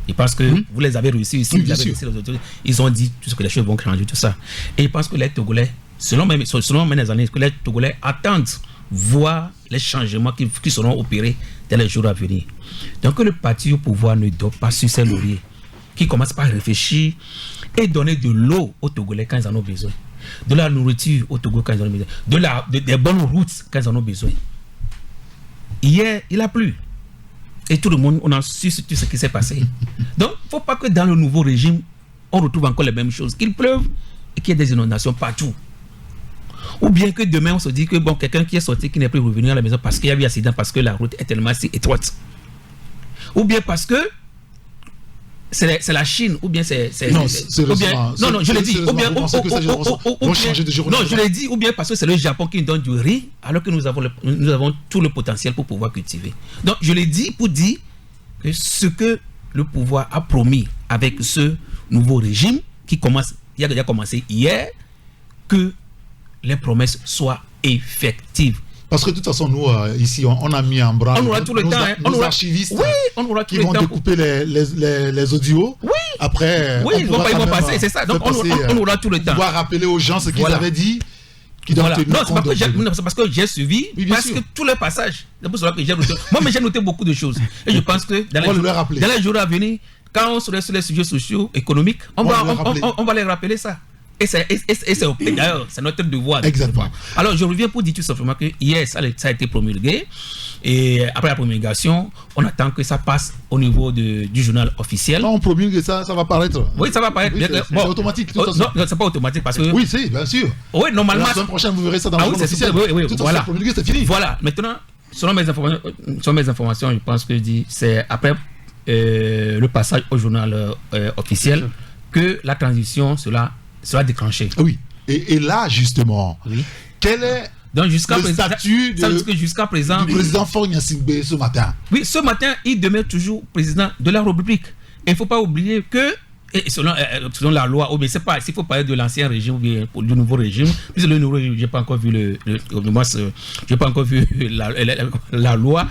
Speaker 7: Et parce que vous les avez réussi ici, vous avez réussi les autres, ils ont dit tout ce que les choses vont changer, tout ça. Et je pense que les Togolais, selon mes analyses, que les Togolais attendent voir les changements qui seront opérés dans les jours à venir. Donc le parti au pouvoir ne dort pas sur ses lauriers, qui commence par réfléchir et donner de l'eau aux Togolais quand ils en ont besoin, de la nourriture aux Togolais quand ils en ont besoin, des bonnes routes quand ils en ont besoin. Hier, il a plu. Et tout le monde, on a su tout ce qui s'est passé. Donc, il ne faut pas que dans le nouveau régime, on retrouve encore les mêmes choses. Qu'il pleuve et qu'il y ait des inondations partout. Ou bien que demain, on se dit que bon, quelqu'un qui est sorti, qui n'est plus revenu à la maison parce qu'il y a eu un accident, parce que la route est tellement si étroite. Ou bien parce que c'est la Chine, ou bien c'est
Speaker 2: non,
Speaker 7: je l'ai dit, ou bien non, je l'ai dit, ou bien parce que c'est le Japon qui nous donne du riz, alors que nous avons tout le potentiel pour pouvoir cultiver. Donc je l'ai dit pour dire que ce que le pouvoir a promis avec ce nouveau régime qui a déjà commencé hier, que les promesses soient effectives.
Speaker 2: Parce que de toute façon, nous, ici, on a mis en branle nos archivistes qui vont découper les audios.
Speaker 7: Oui.
Speaker 2: Après,
Speaker 7: ils vont passer, c'est ça. Donc, on aura tout le temps.
Speaker 2: On doit rappeler aux gens ce qu'ils avaient dit.
Speaker 7: Non, c'est parce que j'ai suivi, que tous les passages, c'est pour cela que j'ai noté. Moi, j'ai noté beaucoup de choses. Et je pense que dans les jours à venir, quand on sera sur les sujets sociaux, économiques, on va les rappeler ça. Et d'ailleurs, c'est notre devoir.
Speaker 2: Exactement.
Speaker 7: Alors, je reviens pour dire tout simplement que hier, ça a été promulgué. Et après la promulgation, on attend que ça passe au niveau du journal officiel.
Speaker 2: Quand on promulgue ça va paraître.
Speaker 7: Oui, ça va paraître.
Speaker 2: C'est automatique. De toute façon.
Speaker 7: Non, c'est pas automatique parce que.
Speaker 2: Oui, c'est bien sûr.
Speaker 7: Oui, normalement.
Speaker 2: La semaine prochaine, vous verrez ça dans le journal officiel.
Speaker 7: Oui, voilà.
Speaker 2: Promulgué, c'est fini.
Speaker 7: Voilà. Maintenant, selon mes informations, je pense que c'est après le passage au journal officiel que la transition sera déclenchée.
Speaker 2: Oui. Et là, justement, quel est
Speaker 7: donc le
Speaker 2: statut
Speaker 7: jusqu'à présent
Speaker 2: du président Faure Gnassingbé ce matin? Oui,
Speaker 7: ce matin, il demeure toujours président de la République. Et il ne faut pas oublier que, selon la loi, mais c'est pas, s'il faut parler de l'ancien régime ou bien du nouveau régime, puisque le nouveau régime, je n'ai pas encore vu la loi.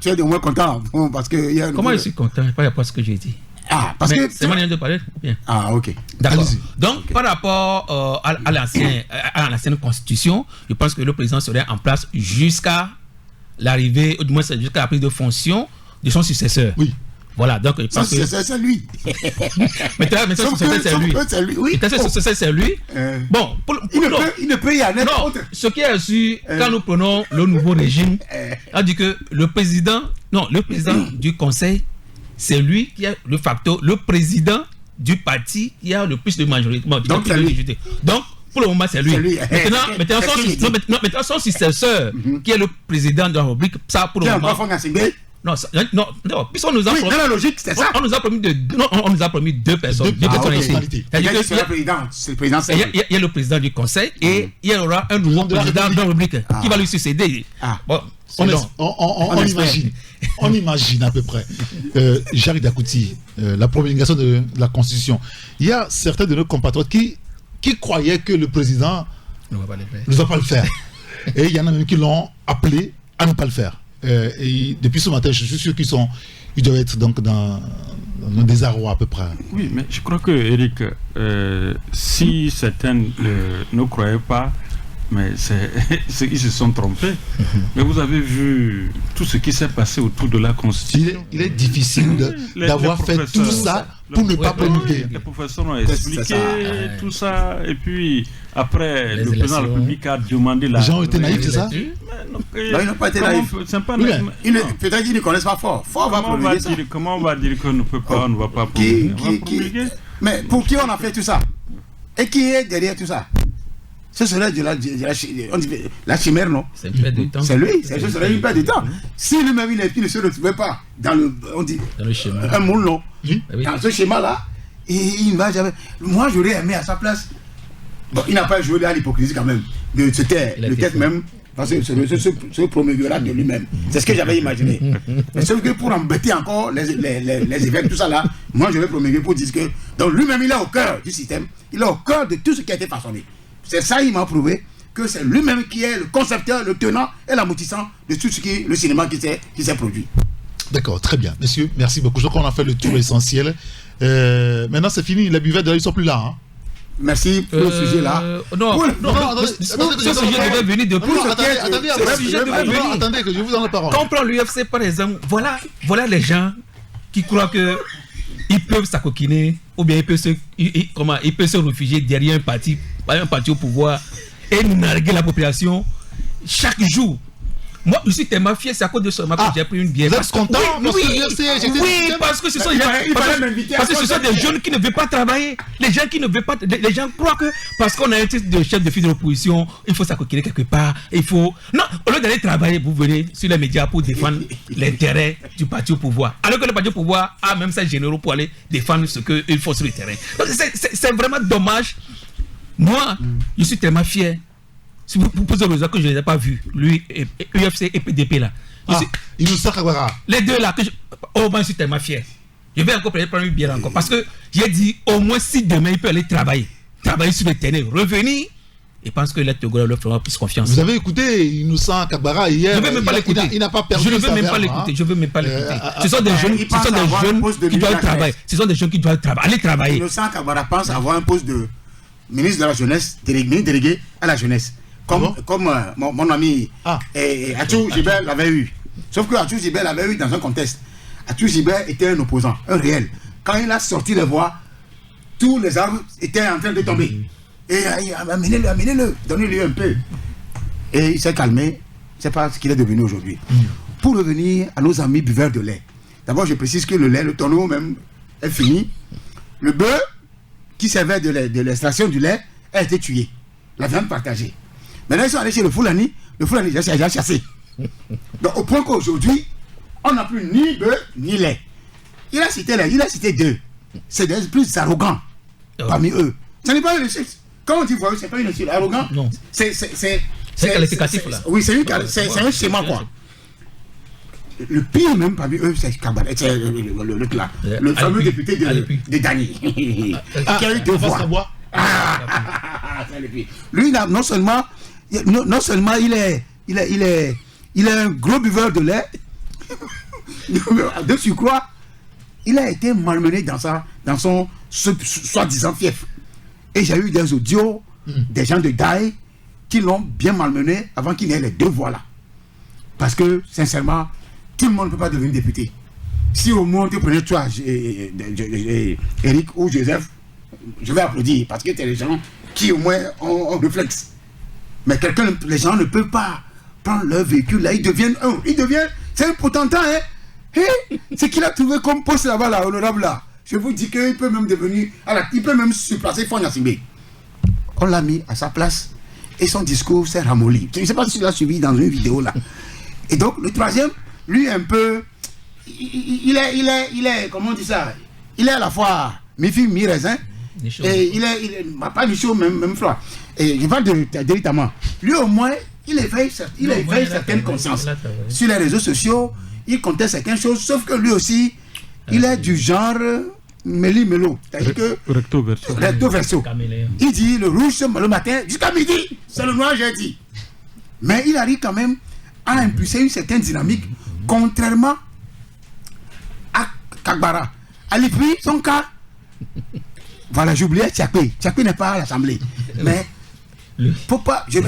Speaker 6: Tu es au moins content parce que
Speaker 7: comment je suis content par rapport à ce que j'ai dit?
Speaker 6: Ah, parce que
Speaker 7: c'est manière de parler ou bien?
Speaker 6: Ah, ok.
Speaker 7: D'accord. Donc, par rapport à l'ancienne constitution, je pense que le président serait en place jusqu'à l'arrivée, ou du moins jusqu'à la prise de fonction de son successeur.
Speaker 2: Oui.
Speaker 7: Voilà, donc je pense que
Speaker 6: c'est lui.
Speaker 7: Mais son successeur, c'est lui.
Speaker 6: Oui.
Speaker 7: Son successeur, c'est lui. Bon,
Speaker 6: il ne peut y aller.
Speaker 7: Non, ce qui est sûr, quand nous prenons le nouveau régime, on dit que le président du conseil, c'est lui qui est de facto le président du parti qui a le plus de majorité. Donc, pour le moment, c'est lui. Maintenant, son successeur, qui est le président de la République, ça pour le moment. Non, puisqu'on nous a promis.
Speaker 6: Dans la logique, c'est ça.
Speaker 7: On nous a promis deux personnes. Deux personnalités.
Speaker 6: C'est le président.
Speaker 7: Il y a le président du conseil et il y aura un nouveau président de la République qui va lui succéder. Bon.
Speaker 2: On imagine à peu près. Jacques Dakouti, la promulgation de la Constitution. Il y a certains de nos compatriotes qui croyaient que le président ne va pas le faire. Et il y en a même qui l'ont appelé à ne pas le faire. Et depuis ce matin, je suis sûr ils doivent être donc dans un désarroi à peu près.
Speaker 5: Oui, mais je crois que, Eric, si certains ne croyaient pas, mais ils se sont trompés. Mais vous avez vu tout ce qui s'est passé autour de la Constitution.
Speaker 2: Il est difficile d'avoir fait tout ça pour ne pas promulguer.
Speaker 5: Les professeurs ont expliqué tout ça. Et puis, après, le président de la République a demandé la...
Speaker 2: Les gens ont été naïfs, c'est ça?
Speaker 6: Non, ils n'ont pas été naïfs. Peut-être qu'ils ne connaissent pas Faure. Faure va promulguer ça.
Speaker 5: Comment on va dire qu'on ne peut pas, on ne va pas promulguer?
Speaker 6: Mais pour qui on a fait tout ça? Et qui est derrière tout ça? Ce serait la chimère, non? C'est lui, ce serait une perte de temps. Si lui-même il ne se retrouvait pas dans le schéma, un monde long, dans ce schéma-là, il ne va jamais. Moi, j'aurais aimé à sa place. Bon, il n'a pas joué à l'hypocrisie quand même, de se taire, peut-être même, parce que ce promulguera de lui-même. C'est ce que j'avais imaginé. Mais sauf que pour embêter encore les évêques, tout ça là, moi je vais promulguer pour dire que donc lui-même il est au cœur du système, il est au cœur de tout ce qui a été façonné. C'est ça, il m'a prouvé que c'est lui-même qui est le concepteur, le tenant et l'aboutissant de tout ce qui le cinéma qui s'est produit.
Speaker 2: D'accord, très bien. Monsieur, merci beaucoup. Je crois qu'on a fait le tour essentiel. Maintenant, c'est fini. Les buvettes, ils ne sont plus là. Hein.
Speaker 6: Merci pour le sujet là.
Speaker 7: Ce sujet devait venir depuis.
Speaker 2: Attendez, que je vous donne la parole.
Speaker 7: Quand on prend l'UFC, par exemple, voilà les gens qui croient que ils peuvent s'acoquiner ou bien ils peuvent se réfugier derrière un parti au pouvoir et narguer la population chaque jour. Moi, je suis tellement fier, c'est à cause de ce que j'ai pris une bière.
Speaker 2: Vous êtes content?
Speaker 7: Oui, parce que ce sont des jeunes qui ne veulent pas travailler. Les gens qui ne veulent pas. Les gens croient que parce qu'on a un titre de chef de file de l'opposition, il faut s'accoquiner quelque part. Il faut. Non, au lieu d'aller travailler, vous venez sur les médias pour défendre l'intérêt du parti au pouvoir. Alors que le parti au pouvoir a même ça généraux pour aller défendre ce qu'il faut sur le terrain. Donc c'est vraiment dommage. Moi, je suis tellement fier. Si vous posez le raison que je ne les ai pas vus, lui, UFC et PDP là.
Speaker 2: Innocent Kagbara.
Speaker 7: Les deux là, au moins je suis tellement fier. Je vais encore prendre une bière encore. Parce que j'ai dit, au moins si demain il peut aller travailler sur le terrain, revenir, et pense que les Togolais leur feront plus confiance.
Speaker 2: Vous avez écouté Innocent Kagbara hier?
Speaker 7: Je ne veux même pas l'écouter.
Speaker 2: Il n'a pas perdu.
Speaker 7: Je ne veux même pas l'écouter. Je veux même pas l'écouter. Ce sont des jeunes qui doivent travailler. Ce sont des jeunes qui doivent aller travailler. Innocent
Speaker 6: Kagbara pense avoir un poste de ministre de la jeunesse, délégué à la jeunesse. Comme mon ami Atchou Gilbert l'avait eu. Sauf que Atchou Gilbert l'avait eu dans un contexte. Atchou Gilbert était un opposant, un réel. Quand il a sorti les voix, tous les arbres étaient en train de tomber. Et amenez-le, donnez-lui un peu. Et il s'est calmé. Je ne sais pas ce qu'il est devenu aujourd'hui. Pour revenir à nos amis buveurs de lait. D'abord, je précise que le lait, le tonneau même, est fini. Le bœuf qui servait de l'extraction du lait a été tué. La viande partagée. Maintenant, ils sont allés chez le Foulani a chassé. Donc, au point qu'aujourd'hui, on n'a plus ni bœuf, ni lait. Il a cité deux. C'est des plus arrogants parmi eux. Ce n'est pas une insulte. Quand on dit voyou, ce n'est pas une insulte. Arrogant,
Speaker 7: non.
Speaker 6: C'est
Speaker 7: qualificatif là.
Speaker 6: Oui, c'est un schéma quoi. Le pire même parmi eux, c'est Kagbara. C'est l'autre là. Le fameux député de Dani. Qui a eu deux voix. Lui, non seulement il est un gros buveur de lait, de surcroît, il a été malmené dans son soi-disant fief. Et j'ai eu des audios des gens de Daï qui l'ont bien malmené avant qu'il ait les deux voix là. Parce que, sincèrement, tout le monde ne peut pas devenir député. Si au moins tu prenais toi, Eric ou Joseph, je vais applaudir parce que tu es les gens qui au moins ont réflexe. Mais les gens ne peuvent pas prendre leur véhicule là, ils deviennent c'est un potentat, hein. Ce qu'il a trouvé comme poste là-bas, là, honorable là. Je vous dis qu'il peut même devenir, il peut même surplacer Fonya Simbe. On l'a mis à sa place et son discours s'est ramolli. Je ne sais pas si tu l'as suivi dans une vidéo là. Et donc le troisième, lui un peu, il est, comment on dit ça? Il est à la fois mi-fille, mi-raisin. Et il est pas du chaud, même froid. Et je parle directement. Lui au moins, il éveille certaines consciences. Sur les réseaux sociaux, il conteste certaines choses, sauf que lui aussi, il est du genre méli-mélo. C'est-à-dire que recto verso. Il dit le rouge le matin jusqu'à midi, c'est le noir, j'ai dit. Mais il arrive quand même à impulser une certaine dynamique, contrairement à Kagbara. À l'épris, son cas. Voilà, j'oubliais Tchakpé. Tchakpé n'est pas à l'Assemblée. Mais il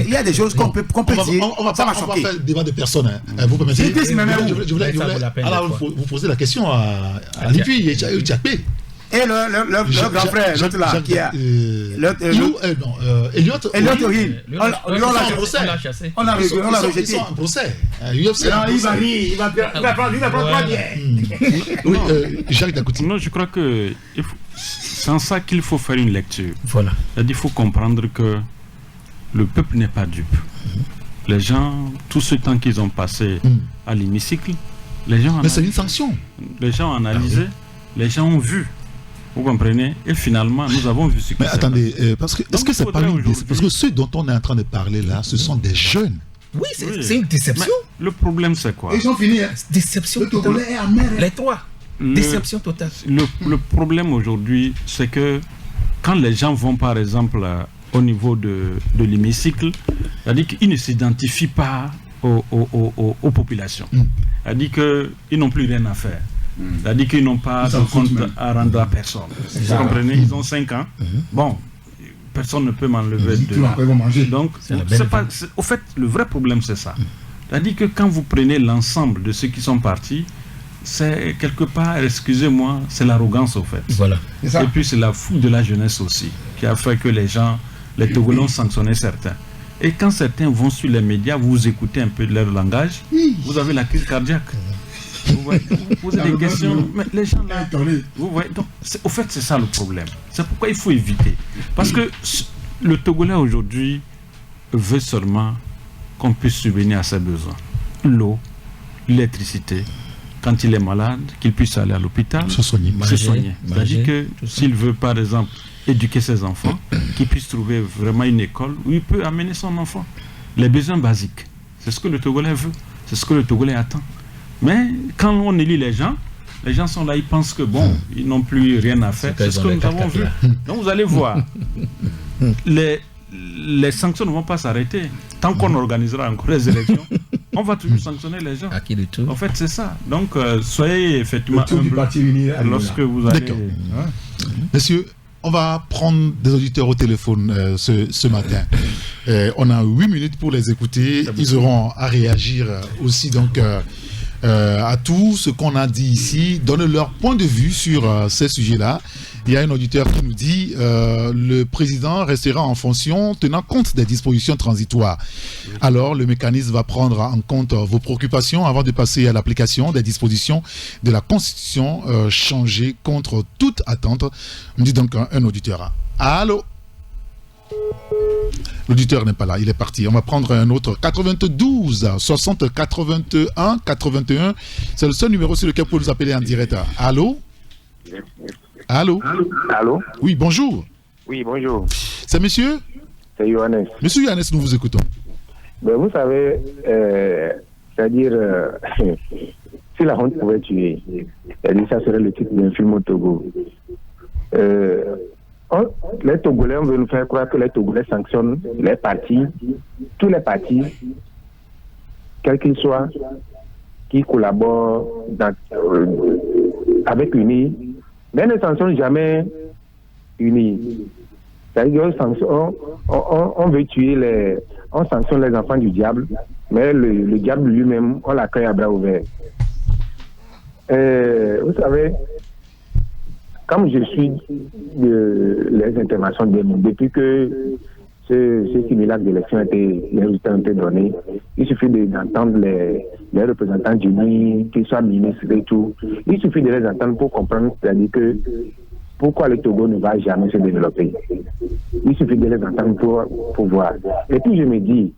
Speaker 6: y a des choses qu'on peut dire.
Speaker 2: On va pas faire le débat de personnes. Vous permettez. Je voulais vous poser la question à l'épris et Tchakpé.
Speaker 6: Et le grand frère, l'autre là, qui a.
Speaker 2: Elliot
Speaker 6: O'Hill. On l'a chassé. On l'a rejeté.
Speaker 2: Ils sont en procès.
Speaker 6: Il va prendre 3 bières.
Speaker 2: Oui, Jacques Dakouti.
Speaker 5: Non, je crois que c'est en ça qu'il faut faire une lecture.
Speaker 7: Voilà.
Speaker 5: Il faut comprendre que le peuple n'est pas dupe. Les gens, tout ce temps qu'ils ont passé à l'hémicycle, les gens.
Speaker 2: Mais c'est une sanction.
Speaker 5: Les gens ont analysé, les gens ont vu. Vous comprenez? Et finalement, nous avons vu ce qui
Speaker 2: Mais attendez, parce que est-ce que c'est pas parce que ceux dont on est en train de parler là, ce sont des jeunes.
Speaker 7: Oui, c'est une déception.
Speaker 5: Mais le problème, c'est quoi?
Speaker 6: Ils ont fini.
Speaker 7: Déception totale. Les trois. Déception totale.
Speaker 5: Le problème aujourd'hui, c'est que quand les gens vont, par exemple, au niveau de l'hémicycle, c'est-à-dire qu'ils ne s'identifient pas aux populations. C'est-à-dire qu'ils n'ont plus rien à faire. C'est-à-dire qu'ils n'ont pas de compte à rendre à personne. Vous comprenez? Ils ont 5 ans. Bon, personne ne peut m'enlever de là. Donc, au fait, le vrai problème, c'est ça. C'est-à-dire que quand vous prenez l'ensemble de ceux qui sont partis, c'est quelque part, excusez-moi, c'est l'arrogance, au fait.
Speaker 7: Voilà.
Speaker 5: Et puis, c'est la fougue de la jeunesse aussi, qui a fait que les Togolais ont sanctionné certains. Et quand certains vont sur les médias, vous écoutez un peu de leur langage, vous avez la crise cardiaque. Vous voyez, vous posez des questions, mais les gens là, vous voyez, donc, au fait, c'est ça le problème. C'est pourquoi il faut éviter. Parce que le Togolais aujourd'hui veut seulement qu'on puisse subvenir à ses besoins. L'eau, l'électricité, quand il est malade, qu'il puisse aller à l'hôpital, se soigner. C'est-à-dire que s'il veut, par exemple, éduquer ses enfants, qu'il puisse trouver vraiment une école où il peut amener son enfant. Les besoins basiques, c'est ce que le Togolais veut, c'est ce que le Togolais attend. Mais quand on élit les gens sont là, ils pensent que bon, ils n'ont plus rien à faire. C'est ce que nous avons vu. Donc vous allez voir, les sanctions ne vont pas s'arrêter. Tant qu'on organisera encore les élections, on va toujours sanctionner les gens. En fait, c'est ça. Donc, soyez effectivement humbles lorsque vous allez...
Speaker 2: D'accord. Messieurs, on va prendre des auditeurs au téléphone ce matin. On a 8 minutes pour les écouter. Ils auront à réagir aussi donc à tout ce qu'on a dit ici, donner leur point de vue sur ces sujets-là. Il y a un auditeur qui nous dit le président restera en fonction tenant compte des dispositions transitoires. Alors le mécanisme va prendre en compte vos préoccupations avant de passer à l'application des dispositions de la Constitution changées contre toute attente, me dit donc un auditeur. Allô? L'auditeur n'est pas là, il est parti. On va prendre un autre. 92 60 81 81. C'est le seul numéro sur lequel vous pouvez nous appeler en direct. Allô? Allô?
Speaker 8: Allô?
Speaker 2: Oui, bonjour.
Speaker 8: Oui, bonjour.
Speaker 2: C'est monsieur?
Speaker 8: C'est Johannes.
Speaker 2: Monsieur Johannes, nous vous écoutons.
Speaker 8: Ben, vous savez, c'est-à-dire, si la honte pouvait tuer, c'est-à-dire ça serait le titre d'un film au Togo. Les Togolais, on veut nous faire croire que les Togolais sanctionnent les partis, tous les partis, quels qu'ils soient, qui collaborent avec UNI, mais ne sanctionnent jamais UNI. C'est-à-dire on veut tuer on sanctionne les enfants du diable, mais le diable lui-même, on l'accueille à bras ouverts. Vous savez, comme je suis les interventions depuis que ce simulacre d'élection les résultats ont été donnés, il suffit d'entendre les représentants du MI, qu'ils soient ministres et tout, il suffit de les entendre pour comprendre, c'est-à-dire que pourquoi le Togo ne va jamais se développer. Il suffit de les entendre pour voir. Et puis je me dis,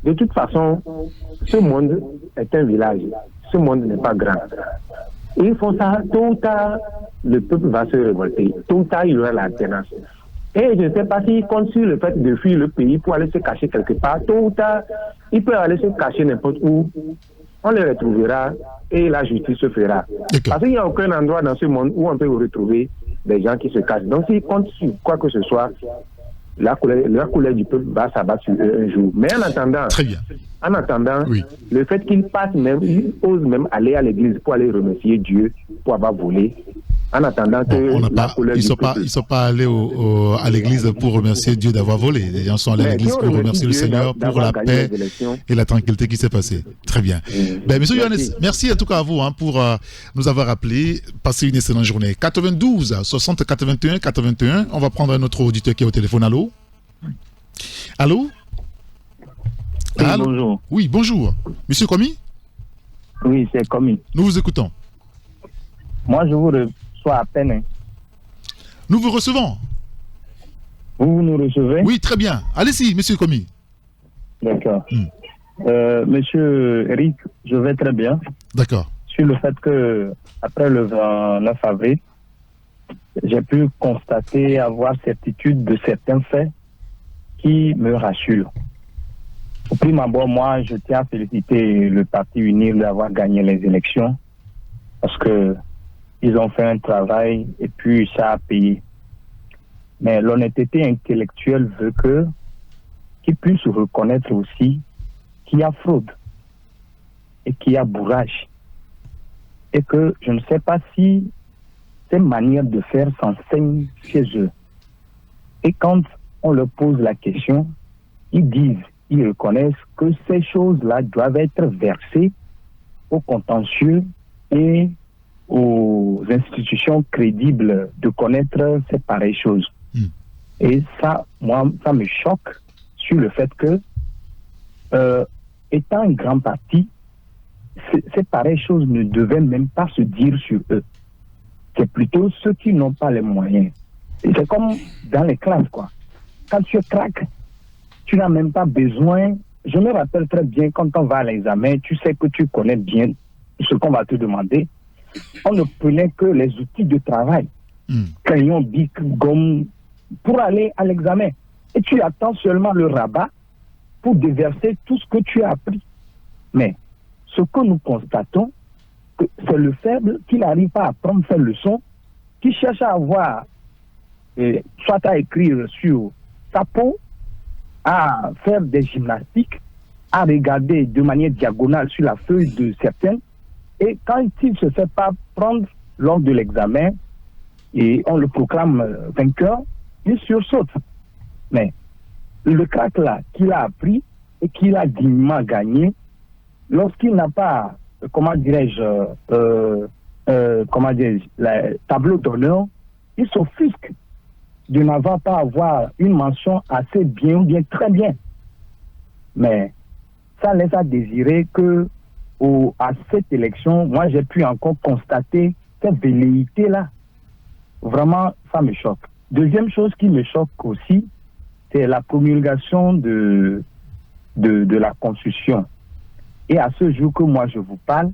Speaker 8: de toute façon, ce monde est un village, ce monde n'est pas grand. Ils font ça, tôt ou tard, le peuple va se révolter. Tôt ou tard, il y aura l'alternance. Et je ne sais pas s'ils comptent sur le fait de fuir le pays pour aller se cacher quelque part. Tôt ou tard, ils peuvent aller se cacher n'importe où. On les retrouvera et la justice se fera. Parce qu'il n'y a aucun endroit dans ce monde où on peut retrouver des gens qui se cachent. Donc s'ils comptent sur quoi que ce soit, la couleur du peuple va s'abattre sur eux un jour. Mais en attendant, oui, le fait qu'ils passent même, ils osent même aller à l'église pour aller remercier Dieu pour avoir volé. En attendant que
Speaker 2: ils ne sont pas allés à l'église pour remercier Dieu d'avoir volé. Les gens sont allés à l'église pour remercier le Seigneur pour la paix et la tranquillité qui s'est passée. Très bien. Monsieur Johannes, merci en tout cas à vous pour nous avoir appelés. Passez une excellente journée. 92 60 81 81. On va prendre un autre auditeur qui est au téléphone. Allô? Allô?
Speaker 9: Oui, bonjour.
Speaker 2: Oui, bonjour. Monsieur Komi?
Speaker 9: Oui, c'est Komi.
Speaker 2: Nous vous écoutons.
Speaker 9: Moi, je vous reçois à peine.
Speaker 2: Nous vous recevons.
Speaker 9: Vous nous recevez?
Speaker 2: Oui, très bien. Allez-y, monsieur Komi.
Speaker 9: D'accord. Monsieur Eric, je vais très bien.
Speaker 2: D'accord.
Speaker 9: Sur le fait que, après le 29 avril, j'ai pu constater, avoir certitude de certains faits qui me rassurent. Au prime abord, moi, je tiens à féliciter le Parti Uni d'avoir gagné les élections parce que ils ont fait un travail et puis ça a payé. Mais l'honnêteté intellectuelle veut qu'ils puissent reconnaître aussi qu'il y a fraude et qu'il y a bourrage. Et que je ne sais pas si ces manières de faire s'enseignent chez eux. Et quand on leur pose la question, ils reconnaissent que ces choses-là doivent être versées au contentieux et aux institutions crédibles de connaître ces pareilles choses. Et ça, moi, ça me choque sur le fait que étant un grand parti, ces pareilles choses ne devaient même pas se dire sur eux. C'est plutôt ceux qui n'ont pas les moyens. Et c'est comme dans les classes, quoi. Quand tu craques, tu n'as même pas besoin. Je me rappelle très bien, quand on va à l'examen, tu sais que tu connais bien ce qu'on va te demander. On ne prenait que les outils de travail. Crayon, bic, gomme, pour aller à l'examen. Et tu attends seulement le rabat pour déverser tout ce que tu as appris. Mais ce que nous constatons, c'est le faible qui n'arrive pas à prendre ses leçons, qui cherche à avoir, soit à écrire sur sa peau, à faire des gymnastiques, à regarder de manière diagonale sur la feuille de certains, et quand il ne se fait pas prendre lors de l'examen, et on le proclame vainqueur, il sursaute. Mais le crack là, qu'il a appris et qu'il a dignement gagné, lorsqu'il n'a pas, le tableau d'honneur, il s'offusque de n'avoir pas avoir une mention assez bien ou bien très bien. Mais ça laisse à désirer que à cette élection, moi j'ai pu encore constater cette velléité-là. Vraiment, ça me choque. Deuxième chose qui me choque aussi, c'est la promulgation de la Constitution. Et à ce jour que moi je vous parle,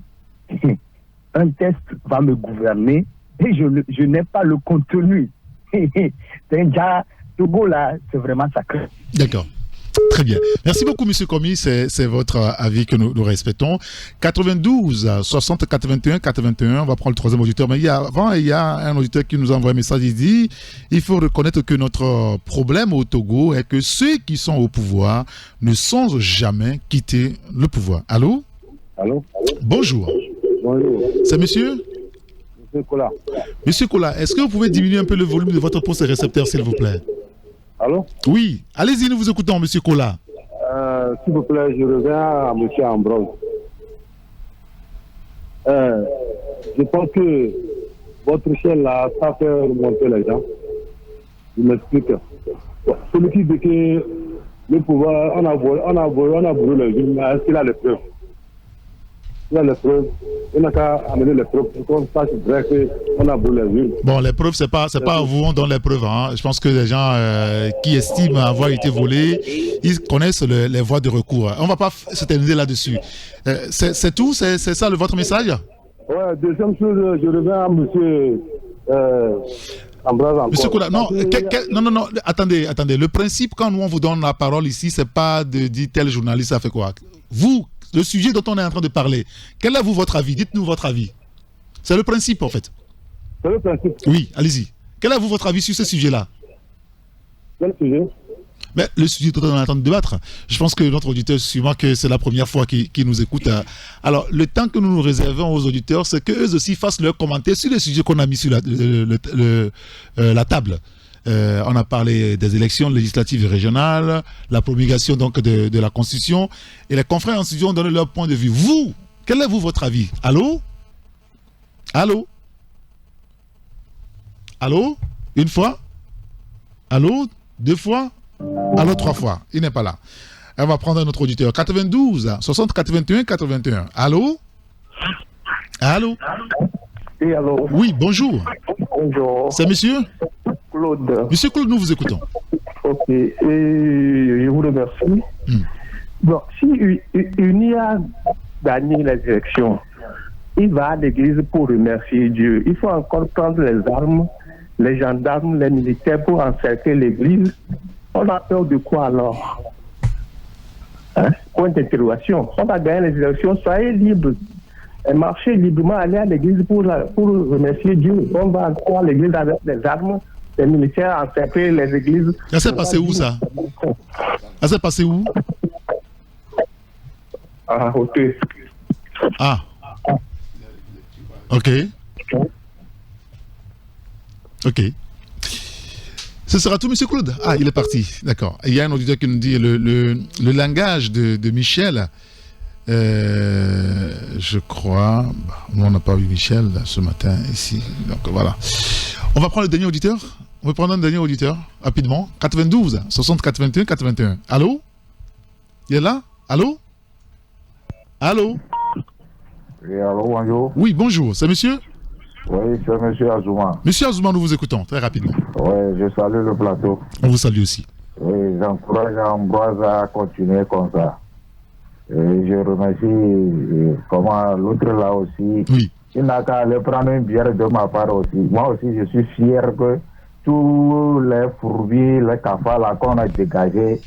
Speaker 9: un test va me gouverner et je n'ai pas le contenu. C'est déjà, Togo là, c'est vraiment sacré.
Speaker 2: D'accord. Très bien. Merci beaucoup, M. Komi. C'est votre avis que nous respectons. 92 60 81 81. On va prendre le troisième auditeur. Mais il y a un auditeur qui nous envoie un message. Il dit il faut reconnaître que notre problème au Togo est que ceux qui sont au pouvoir ne songent jamais quitter le pouvoir. Allô?
Speaker 10: Allô?
Speaker 2: Bonjour.
Speaker 10: Bonjour.
Speaker 2: C'est monsieur?
Speaker 10: Monsieur Kola.
Speaker 2: Monsieur Kola, est-ce que vous pouvez diminuer un peu le volume de votre poste récepteur, s'il vous plaît?
Speaker 10: Allô?
Speaker 2: Oui, allez-y, nous vous écoutons, monsieur Kola.
Speaker 10: S'il vous plaît, je reviens à monsieur Ambrose. Je pense que votre chaîne là, ça fait remonter les gens. Je m'explique. Celui qui dit que le pouvoir, on a brûlé les urnes, est-ce qu'il a les preuves? Il a les preuves. Il n'a qu'à amener les preuves pour qu'on sache vrai qu'on a brûlé les urnes. Bon, les preuves, c'est pas à vous on donne les preuves. Hein. Je pense que les gens qui estiment avoir été volés, ils connaissent les voies de recours. On ne va pas s'éterniser là-dessus. C'est tout? C'est ça votre message? Ouais, deuxième chose, je reviens à monsieur Ambroise encore. Monsieur Koula, non, non, attendez. Le principe, quand nous on vous donne la parole ici, c'est pas de dire tel journaliste a fait quoi. Vous, le sujet dont on est en train de parler, quel est votre avis? Dites-nous votre avis. C'est le principe, en fait. C'est le principe? Oui, allez-y. Quel est votre avis sur ce sujet-là? Quel sujet? Mais le sujet dont on est en train de débattre. Je pense que notre auditeur, sûrement que c'est la première fois qu'il nous écoute. Alors, le temps que nous nous réservons aux auditeurs, c'est qu'eux aussi fassent leurs commentaires sur les sujets qu'on a mis sur la table. On a parlé des élections législatives et régionales, la promulgation donc de la Constitution, et les confrères en studio ont donné leur point de vue. Vous, quel est votre avis? Allô? Allô? Allô? Une fois? Allô? Deux fois? Allô? Trois fois? Il n'est pas là. On va prendre un autre auditeur. 92 60 81 81. Allô? Allô?
Speaker 11: Oui, allô?
Speaker 2: Oui, bonjour.
Speaker 11: Bonjour.
Speaker 2: C'est monsieur?
Speaker 11: Claude.
Speaker 2: Monsieur Claude, nous vous écoutons.
Speaker 11: Ok, et je vous remercie. Bon, si UNI a gagné les élections, il va à l'église pour remercier Dieu. Il faut encore prendre les armes, les gendarmes, les militaires pour encercler l'église. On a peur de quoi alors? Point d'interrogation. On va gagner les élections, soyez libres. Et marchez librement, aller à l'église pour remercier Dieu. On va encore à l'église avec les armes. Les militaires ont encerclé les églises. Ça s'est passé où, ça? Ça s'est passé où? À Hauteur.
Speaker 2: Ah. Ok. Ok. Ce sera tout, monsieur Claude? Ah, il est parti. D'accord. Il y a un auditeur qui nous dit le langage de Michel. Je crois. Nous, on n'a pas vu Michel là, ce matin ici. Donc voilà. On va prendre le dernier auditeur. On va prendre un dernier auditeur rapidement. 92 60 81 81. Allô? Il est là? Allô? Allô?
Speaker 12: Oui, allô, bonjour.
Speaker 2: Oui, bonjour. C'est monsieur?
Speaker 12: Oui, c'est monsieur Azouma.
Speaker 2: Monsieur Azouma, nous vous écoutons très rapidement.
Speaker 12: Oui, je salue le plateau.
Speaker 2: On vous salue aussi.
Speaker 12: Oui, j'encourage Ambroise à continuer comme ça. Et je remercie comment l'autre là aussi.
Speaker 2: Oui.
Speaker 12: Il n'a qu'à aller prendre une bière de ma part aussi. Moi aussi, je suis fier que tous les fourmis, les cafards là qu'on a dégagés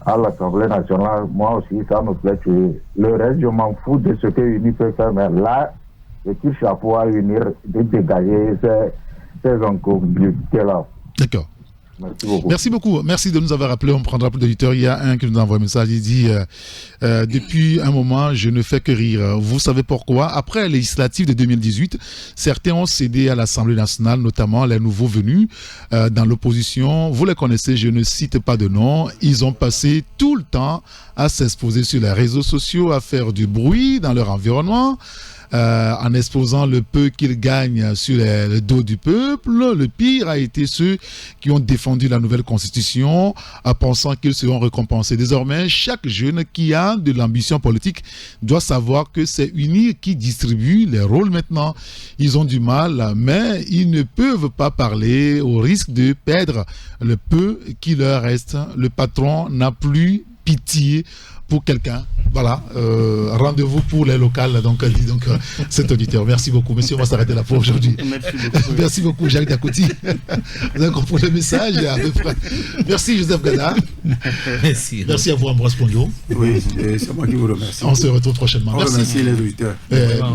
Speaker 12: à l'Assemblée nationale, moi aussi, ça me plaît tuer. Le reste, je m'en fous de ce que UNI peut faire, mais là, je tire chapeau à unir, de dégager ces incompatibilités-là.
Speaker 2: D'accord.
Speaker 12: Merci beaucoup.
Speaker 2: Merci beaucoup. Merci de nous avoir appelés. On prendra plus d'auditeurs. Il y a un qui nous a envoyé un message. Il dit depuis un moment, je ne fais que rire. Vous savez pourquoi? Après les législatives de 2018, certains ont cédé à l'Assemblée nationale, notamment les nouveaux venus dans l'opposition. Vous les connaissez, je ne cite pas de nom. Ils ont passé tout le temps à s'exposer sur les réseaux sociaux, à faire du bruit dans leur environnement. En exposant le peu qu'ils gagnent sur le dos du peuple. Le pire a été ceux qui ont défendu la nouvelle constitution en pensant qu'ils seront récompensés. Désormais, chaque jeune qui a de l'ambition politique doit savoir que c'est UNI qui distribue les rôles maintenant. Ils ont du mal, mais ils ne peuvent pas parler au risque de perdre le peu qui leur reste. Le patron n'a plus pitié pour quelqu'un. Voilà, rendez-vous pour les locales, donc dit donc cet auditeur. Merci beaucoup, monsieur, on va s'arrêter là pour aujourd'hui.
Speaker 5: Merci beaucoup.
Speaker 2: Merci beaucoup, Jacques Dakouti. Vous avez compris le message à peu près. Merci, Joseph Gada.
Speaker 7: Merci.
Speaker 2: Merci à vous, Ambroise Pondio.
Speaker 6: Oui, c'est moi qui vous remercie.
Speaker 2: On se retrouve prochainement.
Speaker 6: Merci les auditeurs.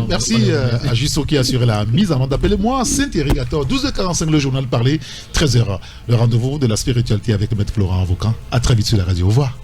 Speaker 2: Merci à Jusso qui a assuré la mise en onde. Appelez-moi Saint-Irrigateur, 12h45, le journal parlé, 13h. Le rendez-vous de la spiritualité avec Maître Florent Avocat. À très vite sur la radio. Au revoir.